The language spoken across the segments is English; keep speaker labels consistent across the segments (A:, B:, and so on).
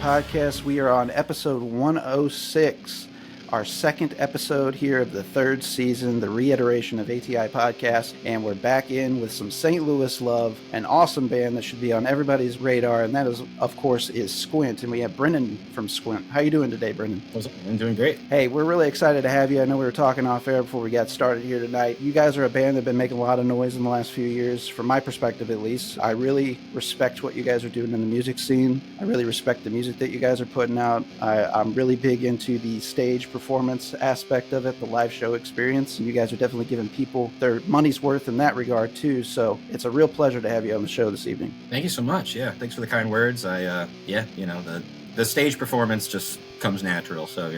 A: Podcast. We are on episode 106, our second episode here of the third season, the reiteration of ATI podcast, and we're back in with some St. Louis love, an awesome band that should be on everybody's radar, and that is, of course, is Squint, and we have Brennen from Squint. How you doing today, Brennen?
B: I'm doing great.
A: Hey, we're really excited to have you. I know we were talking off air before we got started here tonight. You guys are a band that have been making a lot of noise in the last few years, from my perspective at least. I really respect what you guys are doing in the music scene. I really respect the music that you guys are putting out. I'm really big into the stage performance aspect of it, the live show experience. And you guys are definitely giving people their money's worth in that regard too. So it's a real pleasure to have you on the show this evening.
B: Thank you so much. Yeah, thanks for the kind words. The stage performance just comes natural. So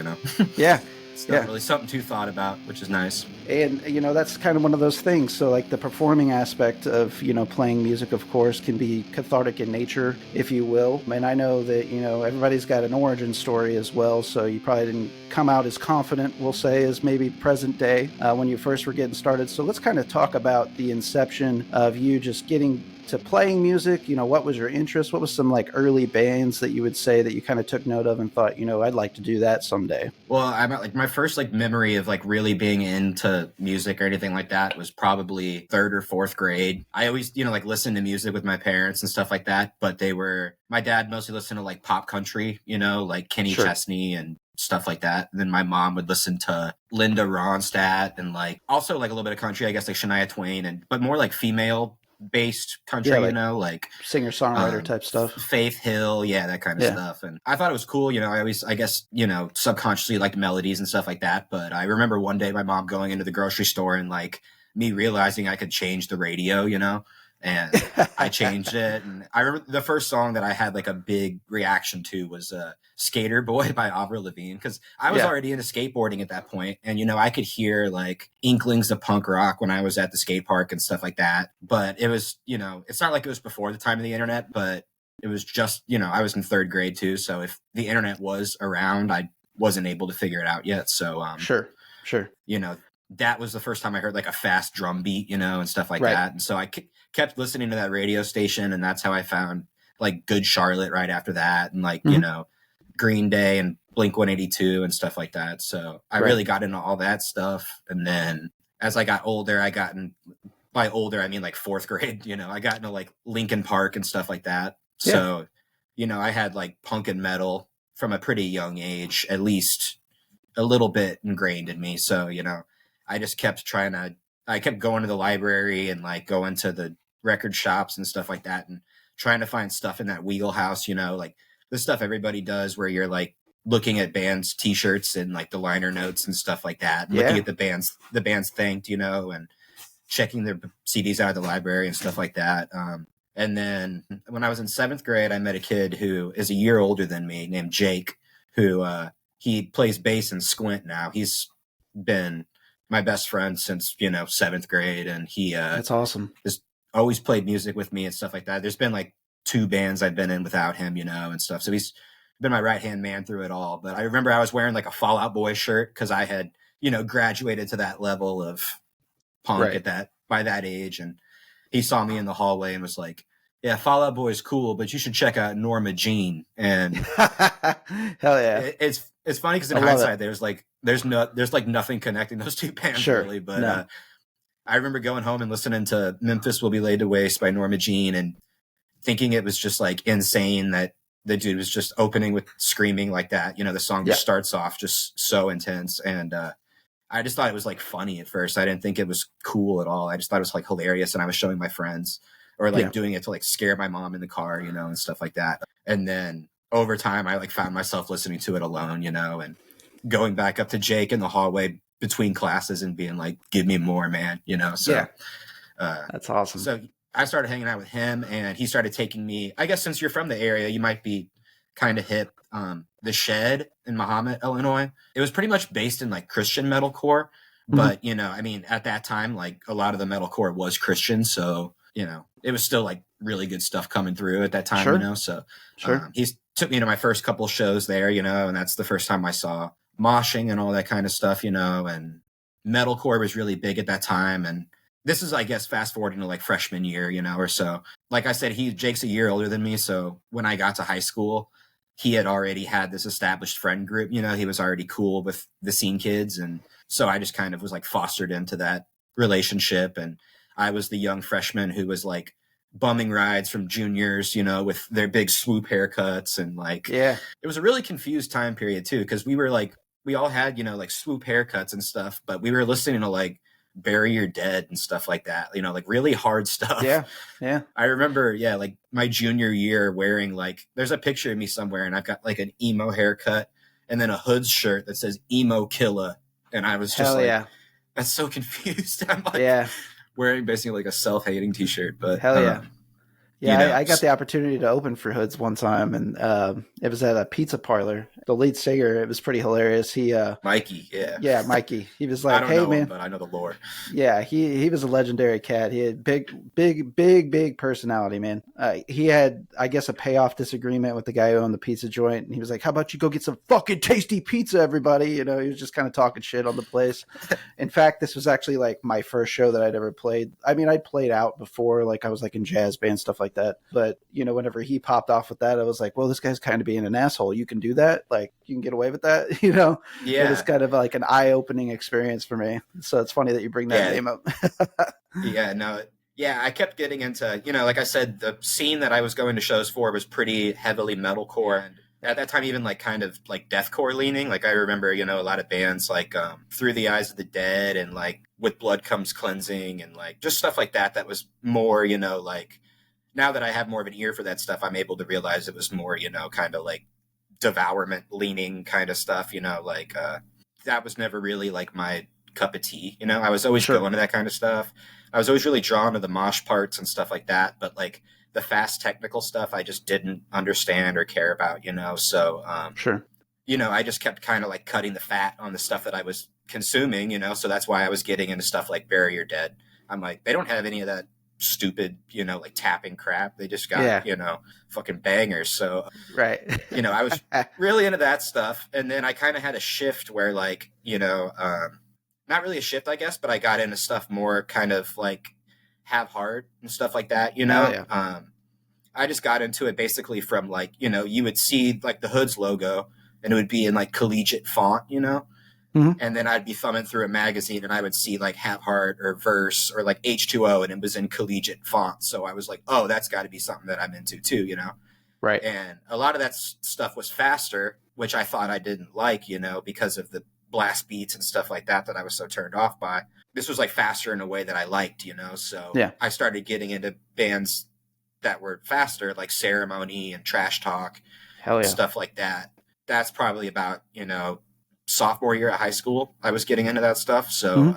A: Yeah.
B: It's not really something too thought about, which is nice.
A: And, that's kind of one of those things. So, like, the performing aspect of, playing music, of course, can be cathartic in nature, if you will. And I know that, everybody's got an origin story as well. So you probably didn't come out as confident, we'll say, as maybe present day when you first were getting started. So let's kind of talk about the inception of you just getting to playing music. What was your interest? What was some like early bands that you would say that you kind of took note of and thought, I'd like to do that someday?
B: Well, I'm like my first memory of really being into music or anything like that was probably third or fourth grade. I always, listened to music with my parents and stuff like that, but my dad mostly listened to pop country, like Kenny Chesney and stuff like that. And then my mom would listen to Linda Ronstadt and also a little bit of country, I guess, like Shania Twain, but more female based country,
A: singer-songwriter type stuff,
B: Faith Hill, that kind of stuff. And I thought it was cool. I always, I guess, subconsciously liked melodies and stuff like that. But I remember one day my mom going into the grocery store and me realizing I could change the radio, and I changed it. And I remember the first song that I had a big reaction to was Skater Boy by Avril Lavigne, because I was already into skateboarding at that point. And, I could hear inklings of punk rock when I was at the skate park and stuff like that. But it was, it's not like it was before the time of the internet, but it was just, I was in third grade too. So if the internet was around, I wasn't able to figure it out yet. So
A: Sure.
B: That was the first time I heard a fast drum beat, and stuff like that. And so I kept listening to that radio station, and that's how I found Good Charlotte right after that. And Green Day and Blink-182 and stuff like that. So I really got into all that stuff. And then as I got older, by older, I mean fourth grade, I got into Linkin Park and stuff like that. So, I had punk and metal from a pretty young age, at least a little bit ingrained in me. So, I just kept I kept going to the library and going to the record shops and stuff like that and trying to find stuff in that wheelhouse, the stuff everybody does where you're looking at bands' t-shirts and the liner notes and stuff like that, looking at the bands thanked, and checking their CDs out of the library and stuff like that. And then when I was in seventh grade, I met a kid who is a year older than me named Jake, who he plays bass in Squint now. He's been my best friend since, seventh grade. And he
A: that's awesome.
B: Has always played music with me and stuff like that. There's been 2 bands I've been in without him, and stuff. So he's been my right-hand man through it all. But I remember I was wearing a Fall Out Boy shirt because I had, graduated to that level of punk by that age. And he saw me in the hallway and was like, yeah, Fall Out Boy is cool, but you should check out Norma Jean. And
A: hell yeah.
B: It's funny because in hindsight, there's nothing connecting those two bands really. But I remember going home and listening to Memphis Will Be Laid to Waste by Norma Jean and thinking it was just insane that the dude was just opening with screaming like that. The song just starts off just so intense. And I just thought it was funny at first. I didn't think it was cool at all. I just thought it was hilarious. And I was showing my friends or doing it to scare my mom in the car, and stuff like that. And then over time, I found myself listening to it alone, and going back up to Jake in the hallway between classes and being like, give me more, man, you know? So
A: that's awesome.
B: So I started hanging out with him, and he started taking me, I guess since you're from the area, you might be kind of hip. The Shed in Mahomet, Illinois. It was pretty much based in like Christian metalcore. But, you know, I mean, at that time, like a lot of the metalcore was Christian. So, you know, it was still like really good stuff coming through at that time, you know? So he took me to my first couple shows there, you know, and that's the first time I saw moshing and all that kind of stuff, you know, and metalcore was really big at that time. And this is, I guess, fast forwarding to like freshman year, you know, or so. Like I said, Jake's a year older than me. So when I got to high school, he had already had this established friend group, you know, he was already cool with the scene kids. And so I just kind of was like fostered into that relationship. And I was the young freshman who was like bumming rides from juniors, you know, with their big swoop haircuts. And like, it was a really confused time period too. Cause we were like, we all had, you know, like swoop haircuts and stuff, but we were listening to like Bury Your Dead and stuff like that, you know, like really hard stuff.
A: Yeah.
B: I remember, like my junior year wearing like, there's a picture of me somewhere and I've got like an emo haircut and then a Hoods shirt that says emo killer. And I was just that's so confused. I'm like wearing basically like a self-hating t-shirt, but
A: Yeah, you know, I got the opportunity to open for Hoods one time, and it was at a pizza parlor. The lead singer, it was pretty hilarious. He,
B: Mikey,
A: Mikey. He was like,
B: I don't
A: "Hey,
B: know
A: man,"
B: him, but I know the lore.
A: Yeah, he was a legendary cat. He had big personality, man. He had, I guess, a payoff disagreement with the guy who owned the pizza joint, and he was like, "How about you go get some fucking tasty pizza, everybody?" You know, he was just kind of talking shit on the place. In fact, this was actually like my first show that I'd ever played. I mean, I'd played out before, like I was like in jazz band stuff like that. But you know, whenever he popped off with that, I was like, "Well, this guy's kind of being an asshole. You can do that. Like, you can get away with that." You know, it was kind of like an eye-opening experience for me. So it's funny that you bring that name up.
B: I kept getting into, you know, like I said, the scene that I was going to shows for was pretty heavily metalcore, and at that time even like kind of like deathcore leaning. Like I remember, you know, a lot of bands like Through the Eyes of the Dead and like With Blood Comes Cleansing and like just stuff like that was more, you know, like now that I have more of an ear for that stuff, I'm able to realize it was more, you know, kind of like devourment leaning kind of stuff, you know, like that was never really like my cup of tea, you know. I was always going to that kind of stuff. I was always really drawn to the mosh parts and stuff like that, but like the fast technical stuff I just didn't understand or care about, you know. So you know, I just kept kind of like cutting the fat on the stuff that I was consuming, you know. So that's why I was getting into stuff like Bury Your Dead. I'm like, they don't have any of that stupid, you know, like tapping crap. They just got you know, fucking bangers. So you know, I was really into that stuff. And then I kind of had a shift where like, you know, not really a shift, I guess, but I got into stuff more kind of like Have Heart and stuff like that, you know. I just got into it basically from like, you know, you would see like the Hoods logo and it would be in like collegiate font, you know. And then I'd be thumbing through a magazine and I would see like Have Heart or Verse or like H2O and it was in collegiate font. So I was like, oh, that's got to be something that I'm into too, you know?
A: Right.
B: And a lot of that stuff was faster, which I thought I didn't like, you know, because of the blast beats and stuff like that I was so turned off by. This was like faster in a way that I liked, you know? So I started getting into bands that were faster, like Ceremony and Trash Talk, stuff like that. That's probably about, you know, sophomore year at high school, I was getting into that stuff. So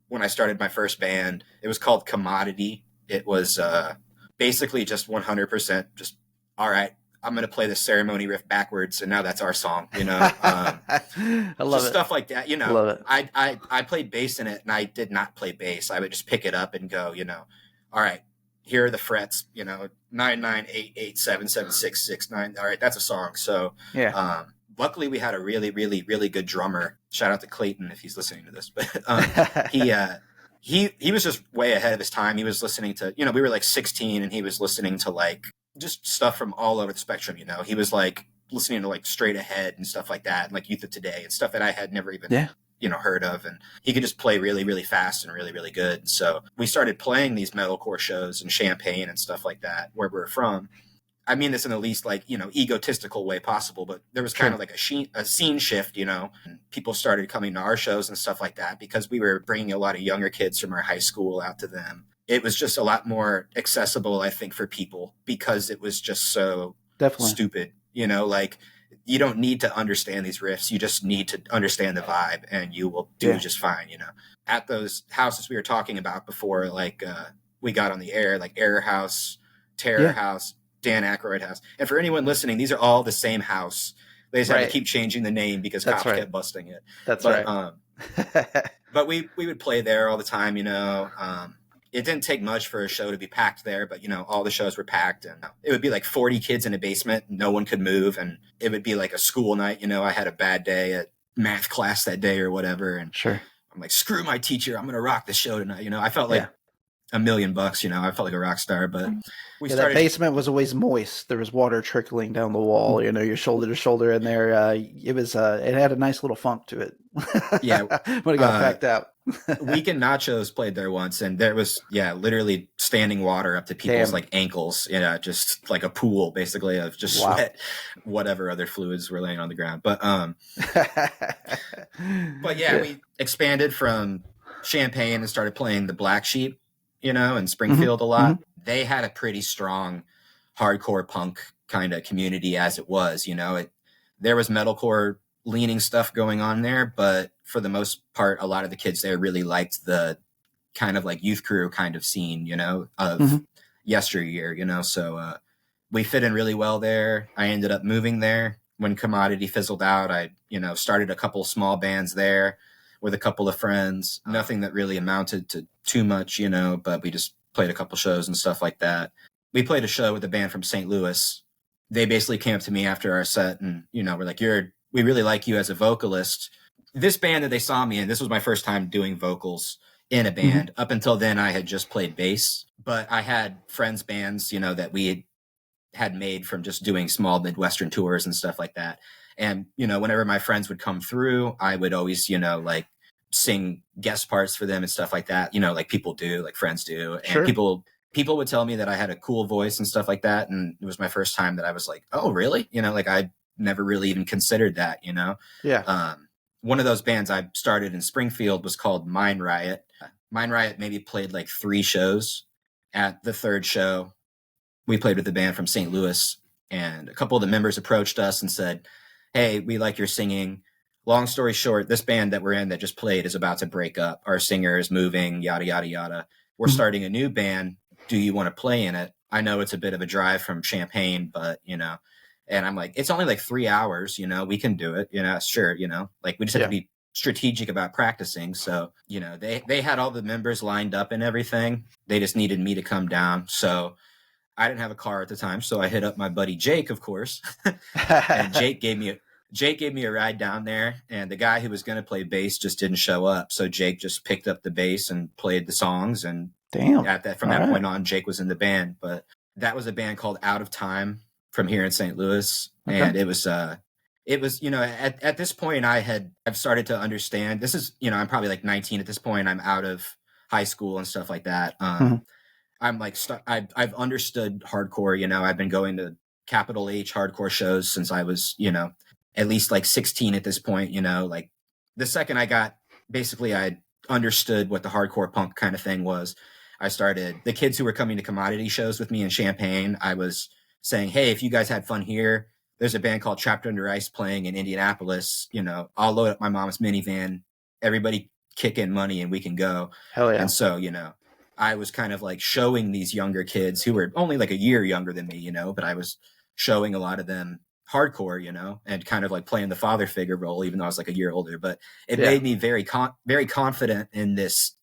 B: when I started my first band, it was called Commodity. It was basically just 100% just, all right, I'm going to play the Ceremony riff backwards, and now that's our song, you know.
A: I love it.
B: Stuff like that, you know. I played bass in it, and I did not play bass. I would just pick it up and go, you know, all right, here are the frets, you know, 9 9 8 8 7 7 6 6 9. All right, that's a song. So luckily, we had a really, really, really good drummer. Shout out to Clayton if he's listening to this. But he was just way ahead of his time. He was listening to, you know, we were like 16, and he was listening to like just stuff from all over the spectrum. You know, he was like listening to like Straight Ahead and stuff like that, and like Youth of Today and stuff that I had never even you know, heard of. And he could just play really, really fast and really, really good. And so we started playing these metalcore shows in Champaign and stuff like that, where we're from. I mean this in the least like, you know, egotistical way possible, but there was kind of like a scene shift, you know, and people started coming to our shows and stuff like that because we were bringing a lot of younger kids from our high school out to them. It was just a lot more accessible, I think, for people because it was just so stupid, you know, like you don't need to understand these riffs. You just need to understand the vibe and you will do just fine, you know. At those houses we were talking about before, like we got on the air, like Error House, Terror House, Dan Aykroyd House. And for anyone listening, these are all the same house. They just had to keep changing the name because cops kept busting it. But we would play there all the time, you know. It didn't take much for a show to be packed there, but, you know, all the shows were packed, and it would be like 40 kids in a basement. No one could move, and it would be like a school night. You know, I had a bad day at math class that day or whatever, and I'm like, screw my teacher, I'm going to rock the show tonight. You know, I felt like $1 million, you know, I felt like a rock star, but we started.
A: That basement was always moist. There was water trickling down the wall, you know, your shoulder to shoulder in there. It was, it had a nice little funk to it. When it got packed out.
B: Weekend Nachos played there once, and there was literally standing water up to people's like ankles, you know, just like a pool basically of just sweat, whatever other fluids were laying on the ground. But we expanded from Champaign and started playing the Black Sheep, you know, in Springfield a lot. They had a pretty strong hardcore punk kind of community as it was, you know. There was metalcore leaning stuff going on there, but for the most part, a lot of the kids there really liked the kind of like youth crew kind of scene, you know, of yesteryear, you know. So we fit in really well there. I ended up moving there when Commodity fizzled out. I, you know, started a couple small bands there with a couple of friends. Nothing that really amounted to too much, you know, but we just played a couple shows and stuff like that. We played a show with a band from St. Louis. They basically came up to me after our set and, you know, we're like, we really like you as a vocalist. This band that they saw me in, this was my first time doing vocals in a band. Up until then, I had just played bass, but I had friends' bands, you know, that we had made from just doing small Midwestern tours and stuff like that. And, you know, whenever my friends would come through, I would always, you know, like sing guest parts for them and stuff like that, you know, like people do, like friends do. And people would tell me that I had a cool voice and stuff like that. And it was my first time that I was like, oh, really? You know, like I never really even considered that, you know? One of those bands I started in Springfield was called Mind Riot. Mind Riot maybe played like 3 shows. At the 3rd show, we played with a band from St. Louis, and a couple of the members approached us and said, hey, we like your singing. Long story short, this band that we're in that just played is about to break up. Our singer is moving, yada, yada, yada. We're starting a new band. Do you want to play in it? I know it's a bit of a drive from Champaign, but, you know, and I'm like, it's only like 3 hours, you know, we can do it, you know, sure, you know, like we just have to be strategic about practicing. So, you know, they had all the members lined up and everything. They just needed me to come down. So I didn't have a car at the time. So I hit up my buddy Jake, of course. And Jake gave me a ride down there, and the guy who was going to play bass just didn't show up. So Jake just picked up the bass and played the songs. And from that point on, Jake was in the band. But that was a band called Out of Time from here in St. Louis. And it was, you know, at this point I've started to understand, this is, you know, I'm probably like 19 at this point. I'm out of high school and stuff like that. I'm like, I've understood hardcore, you know, I've been going to capital H hardcore shows since I was, you know, at least like 16 at this point, you know, like the second I understood what the hardcore punk kind of thing was. The kids who were coming to Commodity shows with me in Champaign, I was saying, hey, if you guys had fun here, there's a band called Trapped Under Ice playing in Indianapolis. You know, I'll load up my mom's minivan. Everybody kick in money and we can go.
A: Hell yeah.
B: And so, you know, I was kind of like showing these younger kids who were only like a year younger than me, you know, but I was showing a lot of them hardcore, you know, and kind of like playing the father figure role, even though I was like a year older. But it made me very confident in this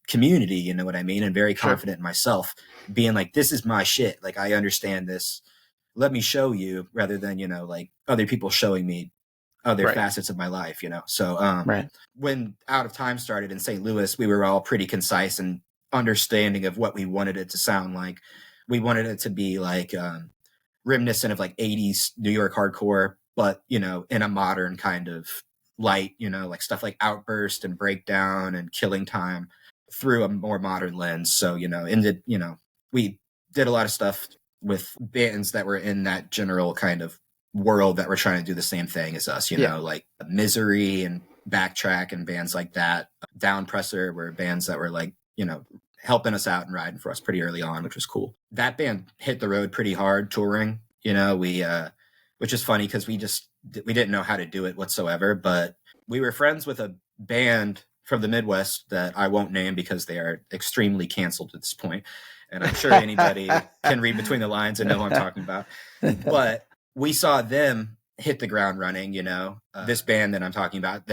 B: community, you know what I mean? And very confident in myself, being like, this is my shit. Like, I understand this. Let me show you, rather than, you know, like other people showing me other facets of my life, you know? So when Out of Time started in St. Louis, we were all pretty concise and understanding of what we wanted it to sound like. We wanted it to be like reminiscent of like 80s New York hardcore, but, you know, in a modern kind of light, you know, like stuff like Outburst and Breakdown and Killing Time through a more modern lens. So, you know, we did a lot of stuff with bands that were in that general kind of world that were trying to do the same thing as us, you know, like Misery and Backtrack and bands like that. Downpresser were bands that were like, you know, helping us out and riding for us pretty early on, which was cool. That band hit the road pretty hard touring, you know, which is funny because we just we didn't know how to do it whatsoever, but we were friends with a band from the Midwest that I won't name because they are extremely canceled at this point. And I'm sure anybody can read between the lines and know who I'm talking about. But we saw them hit the ground running, you know. This band that I'm talking about,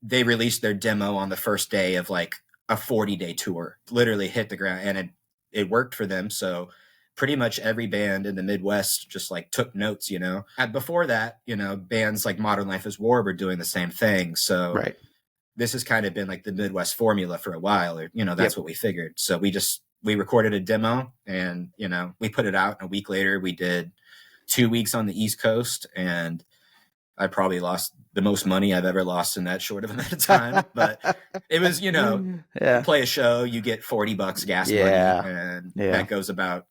B: they released their demo on the first day of like a 40-day tour, literally hit the ground, and it worked for them. So pretty much every band in the Midwest just like took notes, you know. And before that, you know, bands like Modern Life is War were doing the same thing. So
A: right.
B: This has kind of been like the Midwest formula for a while, or, you know, that's what we figured. So we recorded a demo and, you know, we put it out. A week later, we did 2 weeks on the East Coast, and I probably lost the most money I've ever lost in that short of amount of time. But it was, you know, you play a show, you get $40 gas money, and that goes about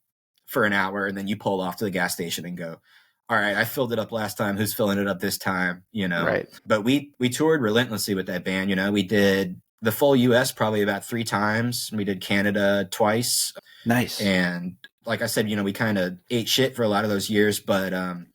B: for an hour, and then you pull off to the gas station and go, all right, I filled it up last time. Who's filling it up this time? You know, right. But we toured relentlessly with that band. You know, we did the full US probably about 3 times. We did Canada twice.
A: Nice.
B: And like I said, you know, we kind of ate shit for a lot of those years, but, and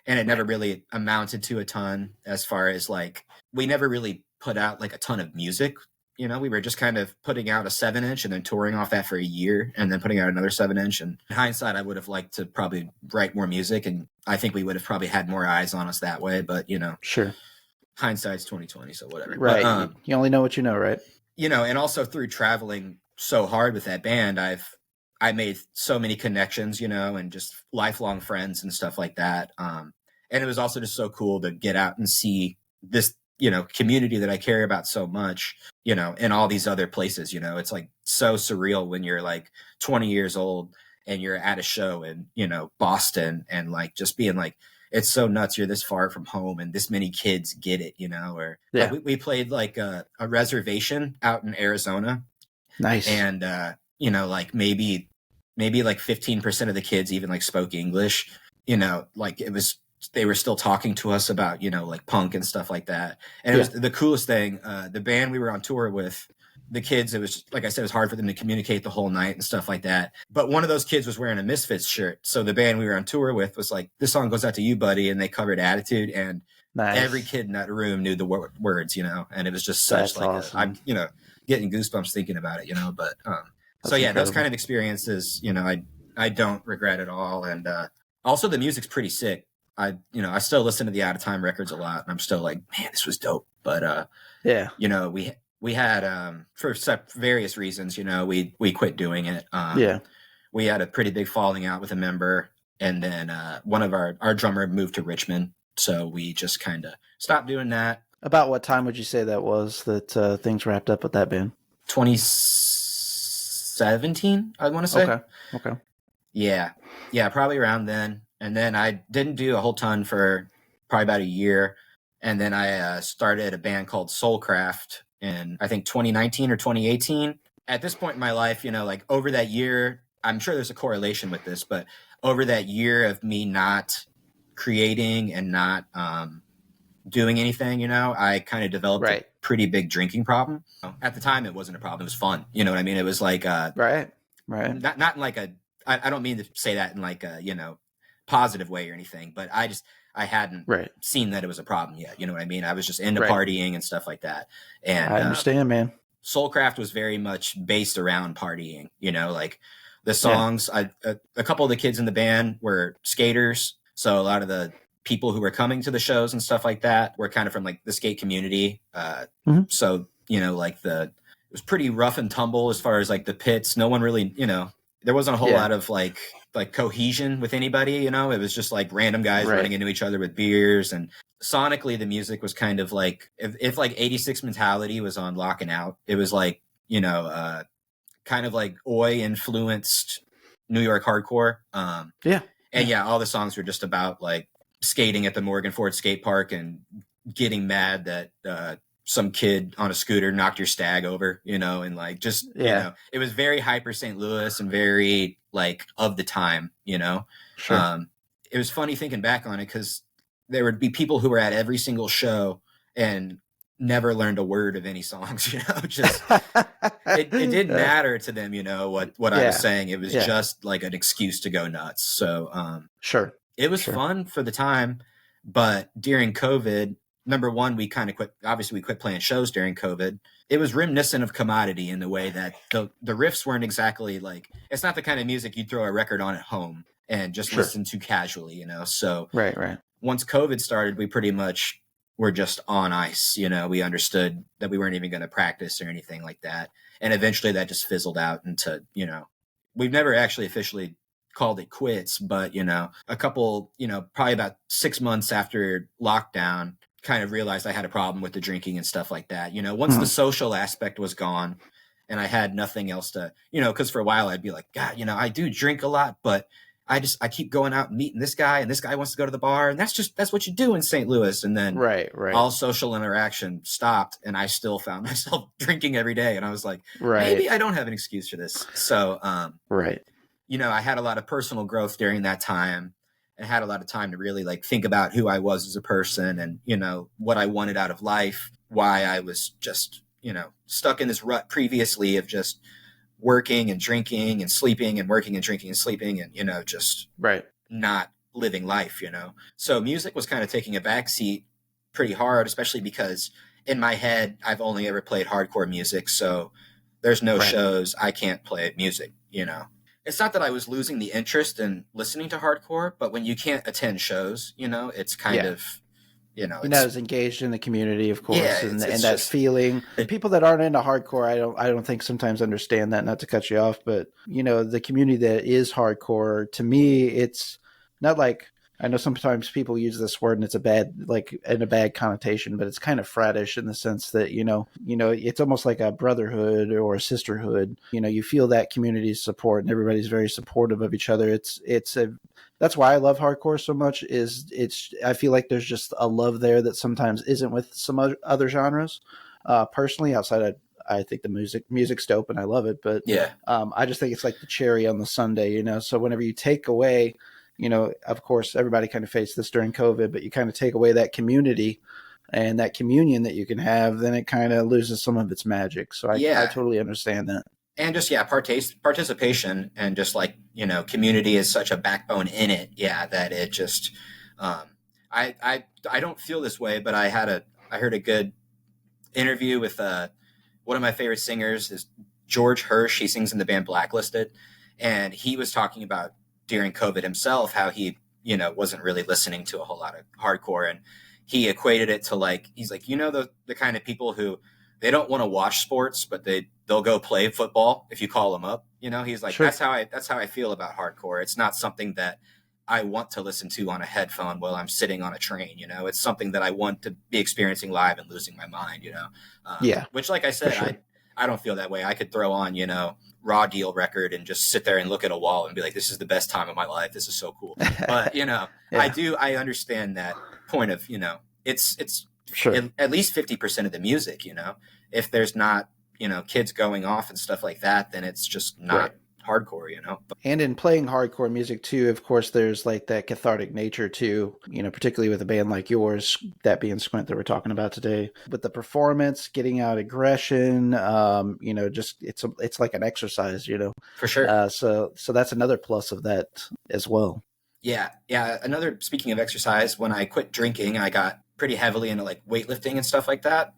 B: it never really amounted to a ton as far as like, we never really put out like a ton of music. You know, we were just kind of putting out a 7-inch and then touring off that for a year and then putting out another 7-inch. And in hindsight, I would have liked to probably write more music. And I think we would have probably had more eyes on us that way. But, you know,
A: sure.
B: Hindsight's 2020. So whatever.
A: Right. But, you only know what you know, right?
B: You know, and also through traveling so hard with that band, I made so many connections, you know, and just lifelong friends and stuff like that. And it was also just so cool to get out and see this, you know, community that I care about so much, you know, in all these other places. You know, it's like so surreal when you're like 20 years old and you're at a show in, you know, Boston, and like just being like, it's so nuts. You're this far from home and this many kids get it, you know, or like we played like a reservation out in Arizona.
A: Nice.
B: And, you know, like maybe like 15% of the kids even like spoke English, you know, like they were still talking to us about, you know, like punk and stuff like that. And it was the coolest thing. The band we were on tour with, the kids, it was, like I said, it was hard for them to communicate the whole night and stuff like that. But one of those kids was wearing a Misfits shirt. So the band we were on tour with was like, this song goes out to you, buddy. And they covered Attitude. And every kid in that room knew the words, you know, and it was just such awesome. I'm, you know, getting goosebumps thinking about it, you know, but, so yeah, incredible. Those kind of experiences, you know, I don't regret at all. And, also the music's pretty sick. You know, I still listen to the Out of Time records a lot, and I'm still like, man, this was dope. But, you know, we had, for various reasons, you know, we quit doing it. We had a pretty big falling out with a member, and then, one of our drummer moved to Richmond. So we just kind of stopped doing that.
A: About what time would you say that was that, things wrapped up with that band?
B: 2017, I want to say.
A: Okay.
B: Yeah, probably around then. And then I didn't do a whole ton for probably about a year. And then I started a band called Soulcraft in, I think, 2019 or 2018. At this point in my life, you know, like over that year, I'm sure there's a correlation with this, but over that year of me not creating and not doing anything, you know, I kind of developed a pretty big drinking problem. At the time, it wasn't a problem. It was fun. You know what I mean? It was like,
A: right.
B: Not in like I don't mean to say that in like a, you know, positive way or anything, but I hadn't seen that it was a problem yet. You know what I mean? I was just into partying and stuff like that. And
A: I understand, man.
B: Soulcraft was very much based around partying, you know, like the songs, a couple of the kids in the band were skaters. So a lot of the people who were coming to the shows and stuff like that were kind of from like the skate community. So, you know, like it was pretty rough and tumble as far as like the pits. No one really, you know, there wasn't a whole lot of like cohesion with anybody, you know. It was just like random guys running into each other with beers. And sonically the music was kind of like if like 86 Mentality was on Lockin' Out, it was like, you know, kind of like Oi influenced New York hardcore. And all the songs were just about like skating at the Morgan Ford skate park and getting mad that some kid on a scooter knocked your stag over, you know, and like just, you know, it was very hyper St. Louis and very like of the time, you know. Sure. It was funny thinking back on it because there would be people who were at every single show and never learned a word of any songs, you know, just it didn't matter to them, you know, what I was saying. It was just like an excuse to go nuts. So, it was fun for the time. But during COVID, number one, we kind of quit. Obviously, we quit playing shows during COVID. It was reminiscent of Commodity in the way that the riffs weren't exactly like, it's not the kind of music you'd throw a record on at home and just listen to casually, you know? So
A: right.
B: Once COVID started, we pretty much were just on ice. You know, we understood that we weren't even going to practice or anything like that. And eventually that just fizzled out into, you know, we've never actually officially called it quits, but, you know, a couple, you know, probably about 6 months after lockdown, kind of realized I had a problem with the drinking and stuff like that. You know, once the social aspect was gone and I had nothing else to, you know, because for a while I'd be like, God, you know, I do drink a lot, but I keep going out and meeting this guy, and this guy wants to go to the bar, and that's what you do in St. Louis. And then all social interaction stopped, and I still found myself drinking every day. And I was like, maybe I don't have an excuse for this. So, you know, I had a lot of personal growth during that time and had a lot of time to really like think about who I was as a person and, you know, what I wanted out of life, why I was just, you know, stuck in this rut previously of just working and drinking and sleeping and working and drinking and sleeping and, you know, just not living life, you know. So music was kind of taking a backseat pretty hard, especially because in my head, I've only ever played hardcore music. So there's no shows. I can't play music, you know. It's not that I was losing the interest in listening to hardcore, but when you can't attend shows, you know, it's kind of, you know,
A: you're not as engaged in the community, of course, and that feeling. People that aren't into hardcore, I don't think sometimes understand that. Not to cut you off, but you know, the community that is hardcore, to me, it's not like, I know sometimes people use this word and it's a bad connotation, but it's kind of frattish in the sense that, you know, it's almost like a brotherhood or a sisterhood. You know, you feel that community support and everybody's very supportive of each other. That's why I love hardcore so much. I feel like there's just a love there that sometimes isn't with some other genres. Personally, outside of, I think the music's dope and I love it, but I just think it's like the cherry on the sundae, you know. So whenever you take away, you know, of course, everybody kind of faced this during COVID, but you kind of take away that community and that communion that you can have, then it kind of loses some of its magic. So I totally understand that.
B: And just, participation and just like, you know, community is such a backbone in it. Yeah. That it just, I don't feel this way, but I heard a good interview with one of my favorite singers is George Hirsch. He sings in the band Blacklisted. And he was talking about during COVID himself, how he, you know, wasn't really listening to a whole lot of hardcore. And he equated it to like, he's like, you know, the kind of people who they don't want to watch sports, but they'll go play football if you call them up. You know, he's like, that's how I feel about hardcore. It's not something that I want to listen to on a headphone while I'm sitting on a train. You know, it's something that I want to be experiencing live and losing my mind, you know? Which, like I said, I don't feel that way. I could throw on, you know, Raw Deal record and just sit there and look at a wall and be like, this is the best time of my life. This is so cool. But, you know, I understand that point of, you know, it's at least 50% of the music, you know, if there's not, you know, kids going off and stuff like that, then it's just not hardcore, you know.
A: And in playing hardcore music too, of course, there's like that cathartic nature too, you know, particularly with a band like yours, that being Squint that we're talking about today. With the performance, getting out aggression, you know, just it's like an exercise, you know.
B: For sure.
A: So that's another plus of that as well.
B: Yeah. Speaking of exercise, when I quit drinking, I got pretty heavily into like weightlifting and stuff like that.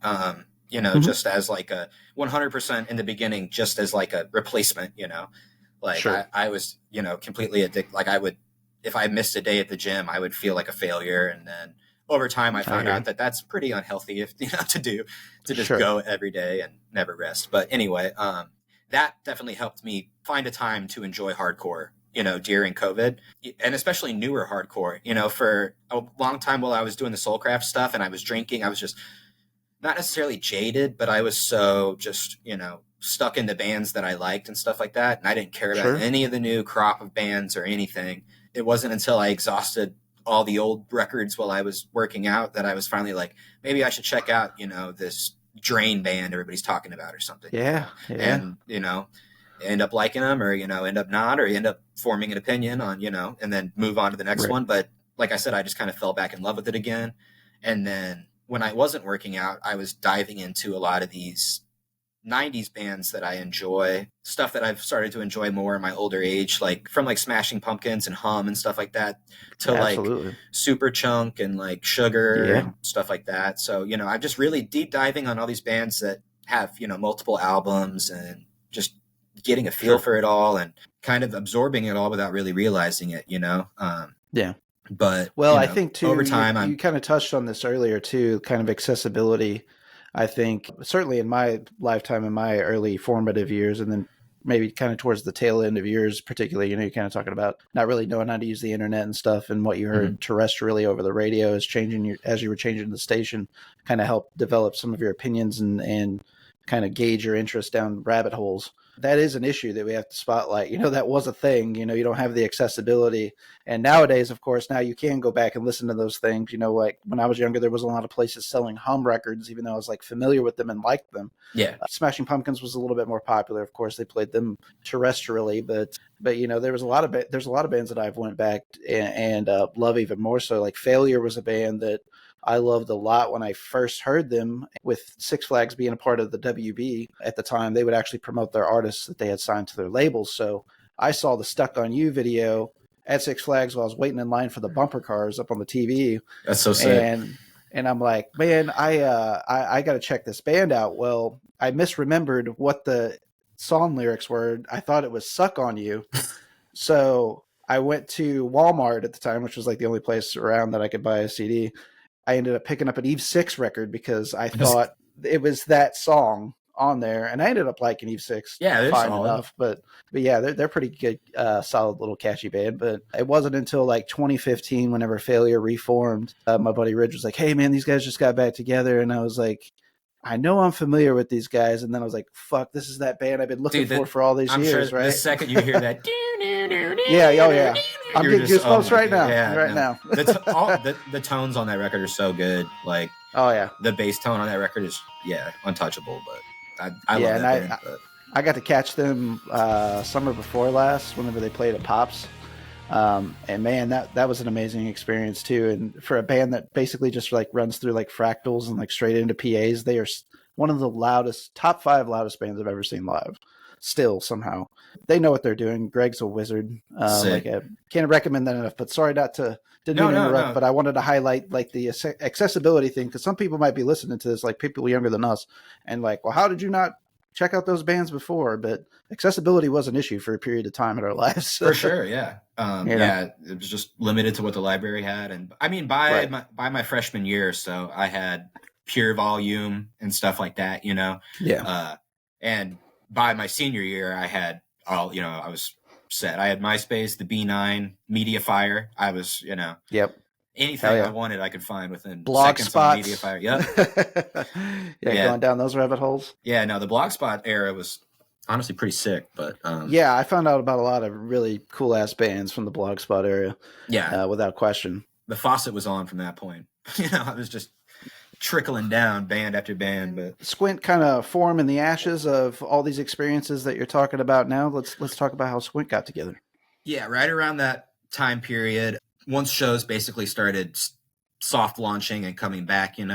B: You know, just as like a 100% in the beginning, just as like a replacement, you know. Like I was, you know, completely addicted. Like if I missed a day at the gym, I would feel like a failure. And then over time, I found out that that's pretty unhealthy to just go every day and never rest. But anyway, that definitely helped me find a time to enjoy hardcore, you know, during COVID, and especially newer hardcore. You know, for a long time while I was doing the Soulcraft stuff and I was drinking, I was just not necessarily jaded, but I was so just, you know, stuck in the bands that I liked and stuff like that. And I didn't care about any of the new crop of bands or anything. It wasn't until I exhausted all the old records while I was working out that I was finally like, maybe I should check out, you know, this Drain band everybody's talking about or something.
A: Yeah.
B: And, you know, end up liking them or, you know, end up not, or you end up forming an opinion on, you know, and then move on to the next one. But like I said, I just kind of fell back in love with it again. And then when I wasn't working out, I was diving into a lot of these 90s bands that I enjoy, stuff that I've started to enjoy more in my older age, like from like Smashing Pumpkins and Hum and stuff like that to like Superchunk and like Sugar and stuff like that. So, you know, I'm just really deep diving on all these bands that have, you know, multiple albums and just getting a feel for it all and kind of absorbing it all without really realizing it, you know? But
A: well,
B: you know,
A: I think too,
B: over time,
A: you kind of touched on this earlier too, kind of accessibility. I think certainly in my lifetime, in my early formative years, and then maybe kind of towards the tail end of yours, particularly, you know, you're kind of talking about not really knowing how to use the internet and stuff, and what you heard terrestrially over the radio is changing as you were changing the station, kind of helped develop some of your opinions and kind of gauge your interest down rabbit holes. That is an issue that we have to spotlight. You know, that was a thing. You know, you don't have the accessibility. And nowadays, of course, now you can go back and listen to those things. You know, like when I was younger, there was a lot of places selling Hum records, even though I was like familiar with them and liked them.
B: Yeah.
A: Smashing Pumpkins was a little bit more popular. Of course, they played them terrestrially, but you know, there's a lot of bands that I've went back and love even more so. Like Failure was a band that I loved a lot when I first heard them. With Six Flags being a part of the WB at the time, they would actually promote their artists that they had signed to their labels. So I saw the Stuck on You video at Six Flags while I was waiting in line for the bumper cars up on the TV.
B: That's so sick.
A: And I'm like, man, I got to check this band out. Well, I misremembered what the song lyrics were. I thought it was Suck on You. So I went to Walmart at the time, which was like the only place around that I could buy a CD. I ended up picking up an Eve 6 record because I thought it was that song on there, and I ended up liking Eve 6 fine enough. But yeah, they're pretty good, solid little catchy band. But it wasn't until like 2015, whenever Failure reformed, my buddy Ridge was like, "Hey man, these guys just got back together," and I was like, I know I'm familiar with these guys, and then I was like, "Fuck, this is that band I've been looking for all these years." Sure, right?
B: The second you hear that,
A: yeah. I'm getting goosebumps right now. Now.
B: The tones on that record are so good. Like, the bass tone on that record is untouchable. But I love that band.
A: I got to catch them summer before last, whenever they played at Pops. And man, that was an amazing experience too. And for a band that basically just like runs through like fractals and like straight into PAs, they are one of the top 5 loudest bands I've ever seen live. Still, somehow they know what they're doing. Greg's a wizard. Like I can't recommend that enough. But sorry not to interrupt. But I wanted to highlight like the accessibility thing, because some people might be listening to this, like people younger than us, and like, well, how did you not check out those bands before? But accessibility was an issue for a period of time in our lives.
B: For sure, yeah. It was just limited to what the library had. And I mean, by my freshman year or so, I had pure volume and stuff like that, you know?
A: Yeah.
B: And by my senior year, I had I was set. I had MySpace, the B9, MediaFire. I was, anything I wanted, I could find within seconds on MediaFire. Yep.
A: Going down those rabbit holes.
B: Yeah, no, the Blogspot era was honestly pretty sick. But
A: I found out about a lot of really cool ass bands from the Blogspot era. Yeah, without question.
B: The faucet was on from that point. I was just trickling down band after band. But
A: Squint kind of formed in the ashes of all these experiences that you're talking about now. Let's talk about how Squint got together.
B: Yeah, right around that time period, once shows basically started soft launching and coming back, and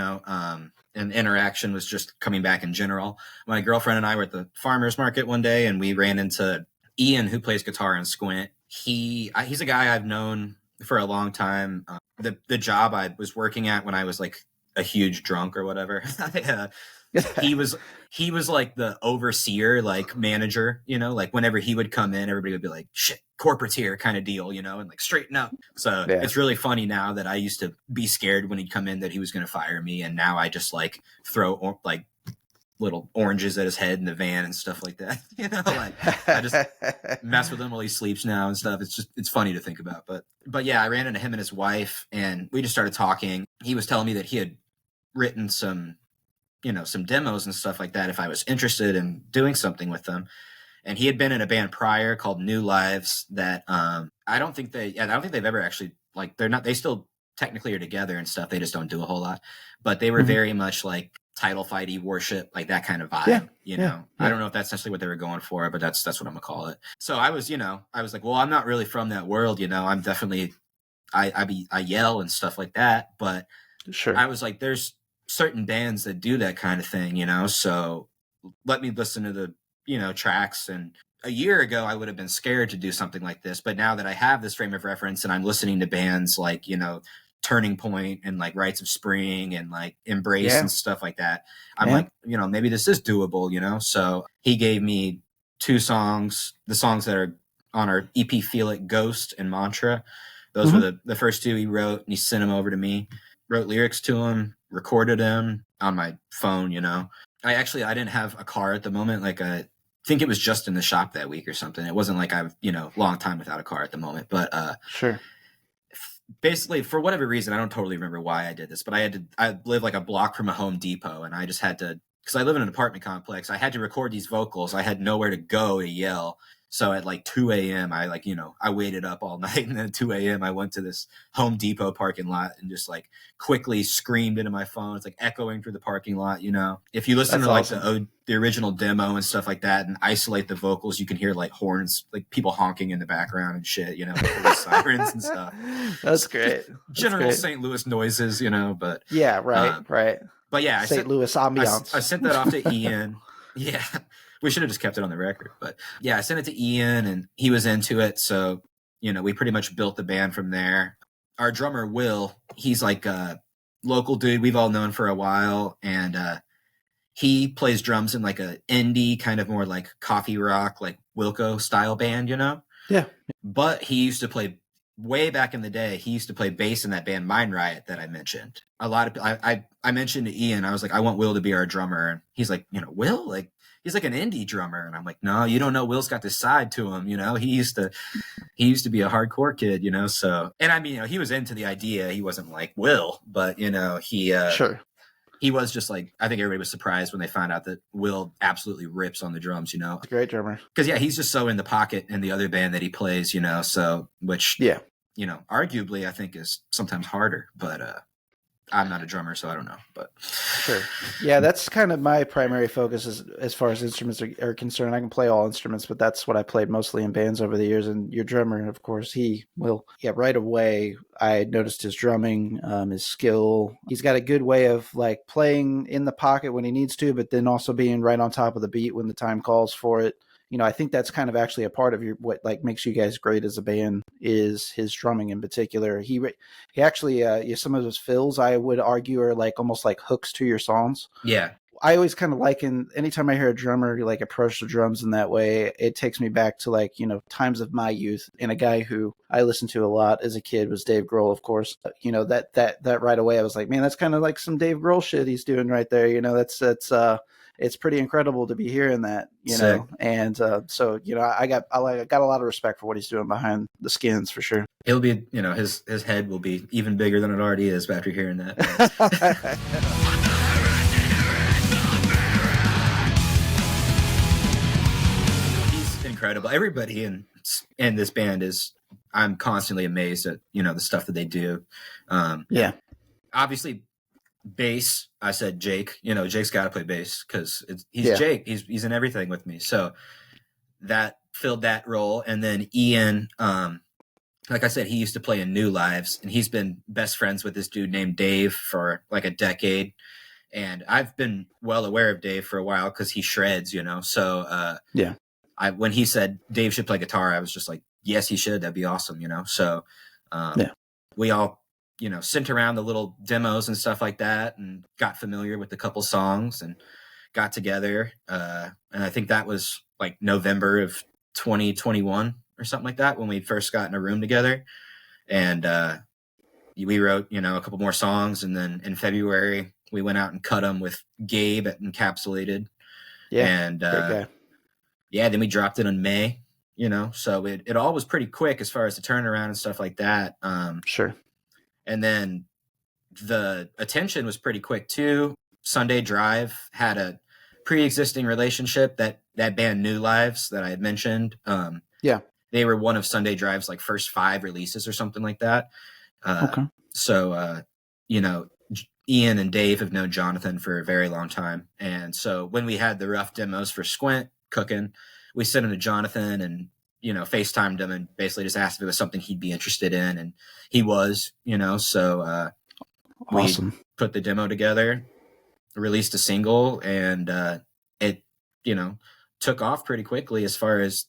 B: interaction was just coming back in general. My girlfriend and I were at the farmer's market one day, and we ran into Ian, who plays guitar in Squint. He's a guy I've known for a long time. The job I was working at when I was like a huge drunk or whatever, he was like the overseer, like manager, like whenever he would come in, everybody would be like, shit, corporate's here kind of deal, and like straighten up. So it's really funny now that I used to be scared when he'd come in that he was going to fire me. And now I just like throw like little oranges at his head in the van and stuff like that. Like I just mess with him while he sleeps now and stuff. It's funny to think about, but yeah, I ran into him and his wife and we just started talking. He was telling me that he had written some demos and stuff like that if I was interested in doing something with them. And he had been in a band prior called New Lives that I don't think they've ever actually, like, they still technically are together and stuff. They just don't do a whole lot, but they were very much like title fighty worship, like that kind of vibe. I don't know if that's necessarily what they were going for, but that's what I'm gonna call it. So I was like, well, I'm not really from that world, I'm definitely I yell and stuff like that, but
A: sure.
B: I was like, there's certain bands that do that kind of thing, so let me listen to the, tracks. And a year ago, I would have been scared to do something like this. But now that I have this frame of reference and I'm listening to bands like, Turning Point and like Rites of Spring and like Embrace and stuff like that, I'm like, maybe this is doable, So he gave me 2 songs, the songs that are on our EP, Feel It, Ghost and Mantra. Those were the first 2 he wrote, and he sent them over to me, wrote lyrics to them, recorded them on my phone, I didn't have a car at the moment. Like, I think it was just in the shop that week or something. It wasn't like I've, long time without a car at the moment, but,
A: sure.
B: Basically, for whatever reason, I don't totally remember why I did this, but I live like a block from a Home Depot, and I just had to, because I live in an apartment complex, I had to record these vocals. I had nowhere to go to yell. So at like 2 a.m., I waited up all night, and then at 2 a.m., I went to this Home Depot parking lot and just like quickly screamed into my phone. It's like echoing through the parking lot, If you listen to like the original demo and stuff like that and isolate the vocals, you can hear like horns, like people honking in the background and shit, with sirens and stuff.
A: That's great.
B: General St. Louis noises, but.
A: Yeah, right.
B: But yeah,
A: St. Louis ambiance.
B: I sent that off to Ian. Yeah. We should have just kept it on the record, but yeah, I sent it to Ian and he was into it. So, we pretty much built the band from there. Our drummer, Will, he's like a local dude we've all known for a while. And, he plays drums in like a indie kind of more like coffee rock, like Wilco style band,
A: Yeah.
B: But he used to play way back in the day. He used to play bass in that band Mind Riot that I mentioned. A lot of, I mentioned to Ian, I was like, I want Will to be our drummer. And he's like, Will, like, he's like an indie drummer. And I'm like, no, you don't know. Will's got this side to him. He used to be a hardcore kid, so, and I mean, he was into the idea. He wasn't like Will, but
A: Sure.
B: He was just like, I think everybody was surprised when they found out that Will absolutely rips on the drums,
A: He's a great drummer.
B: Cause yeah, he's just so in the pocket in the other band that he plays, so, which, arguably I think is sometimes harder, but, I'm not a drummer, so I don't know, but
A: sure. Yeah, that's kind of my primary focus as far as instruments are concerned. I can play all instruments, but that's what I played mostly in bands over the years. And your drummer, of course, he will. Yeah, right away, I noticed his drumming, his skill. He's got a good way of like playing in the pocket when he needs to, but then also being right on top of the beat when the time calls for it. I think that's kind of actually a part of what like makes you guys great as a band is his drumming in particular. He actually, some of his fills I would argue are like almost like hooks to your songs.
B: Yeah.
A: I always kind of anytime I hear a drummer like approach the drums in that way, it takes me back to like, times of my youth. And a guy who I listened to a lot as a kid was Dave Grohl, of course. That right away I was like, man, that's kind of like some Dave Grohl shit he's doing right there. It's pretty incredible to be hearing that,
B: Sick.
A: And so I got a lot of respect for what he's doing behind the skins for sure.
B: He'll be, his head will be even bigger than it already is after hearing that. He's incredible. Everybody in this band I'm constantly amazed at, the stuff that they do.
A: Yeah.
B: Obviously, bass, I said Jake. Jake's got to play bass because he's Jake. He's in everything with me. So that filled that role. And then Ian, like I said, he used to play in New Lives, and he's been best friends with this dude named Dave for like a decade. And I've been well aware of Dave for a while because he shreds, So
A: yeah,
B: when he said Dave should play guitar, I was just like, yes, he should. That'd be awesome, So we all sent around the little demos and stuff like that and got familiar with a couple songs and got together. And I think that was like November of 2021 or something like that when we first got in a room together. And we wrote, a couple more songs. And then in February, we went out and cut them with Gabe at Encapsulated.
A: Yeah.
B: And then we dropped it in May, so it all was pretty quick as far as the turnaround and stuff like that.
A: Sure.
B: And then the attention was pretty quick too. Sunday Drive had a pre-existing relationship that band New Lives that I had mentioned. They were one of Sunday Drive's like first 5 releases or something like that.
A: Okay.
B: So, Ian and Dave have known Jonathan for a very long time. And so when we had the rough demos for Squint cooking, we sent them to Jonathan and, FaceTimed him and basically just asked if it was something he'd be interested in. And he was, so
A: awesome.
B: We put the demo together, released a single, and it took off pretty quickly as far as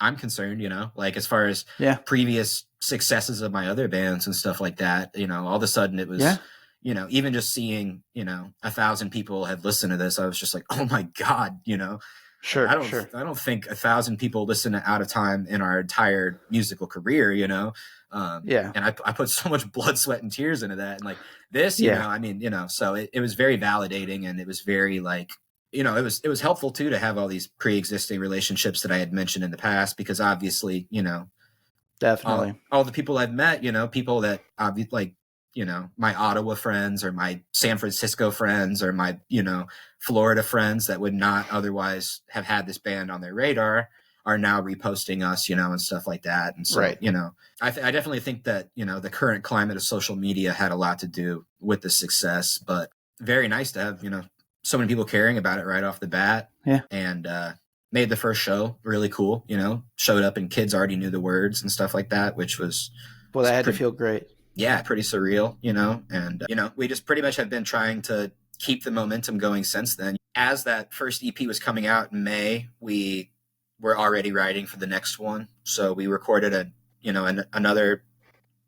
B: I'm concerned, like as far as previous successes of my other bands and stuff like that, all of a sudden it was, even just seeing, 1,000 people had listened to this, I was just like, oh my God,
A: Sure.
B: I don't think 1,000 people listen to Out of Time in our entire musical career, and I put so much blood, sweat, and tears into that. And like this, so it was very validating, and it was very like, it was helpful too to have all these pre-existing relationships that I had mentioned in the past, because obviously,
A: definitely
B: all the people I've met, people that like, my Ottawa friends or my San Francisco friends or my, Florida friends that would not otherwise have had this band on their radar are now reposting us, and stuff like that. And so, I definitely think that, the current climate of social media had a lot to do with the success, but very nice to have, so many people caring about it right off the bat.
A: Yeah.
B: And, made the first show really cool, showed up and kids already knew the words and stuff like that, which was,
A: that had to feel great.
B: Yeah, pretty surreal, and, we just pretty much have been trying to keep the momentum going since then. As that first EP was coming out in May, we were already writing for the next one. So we recorded another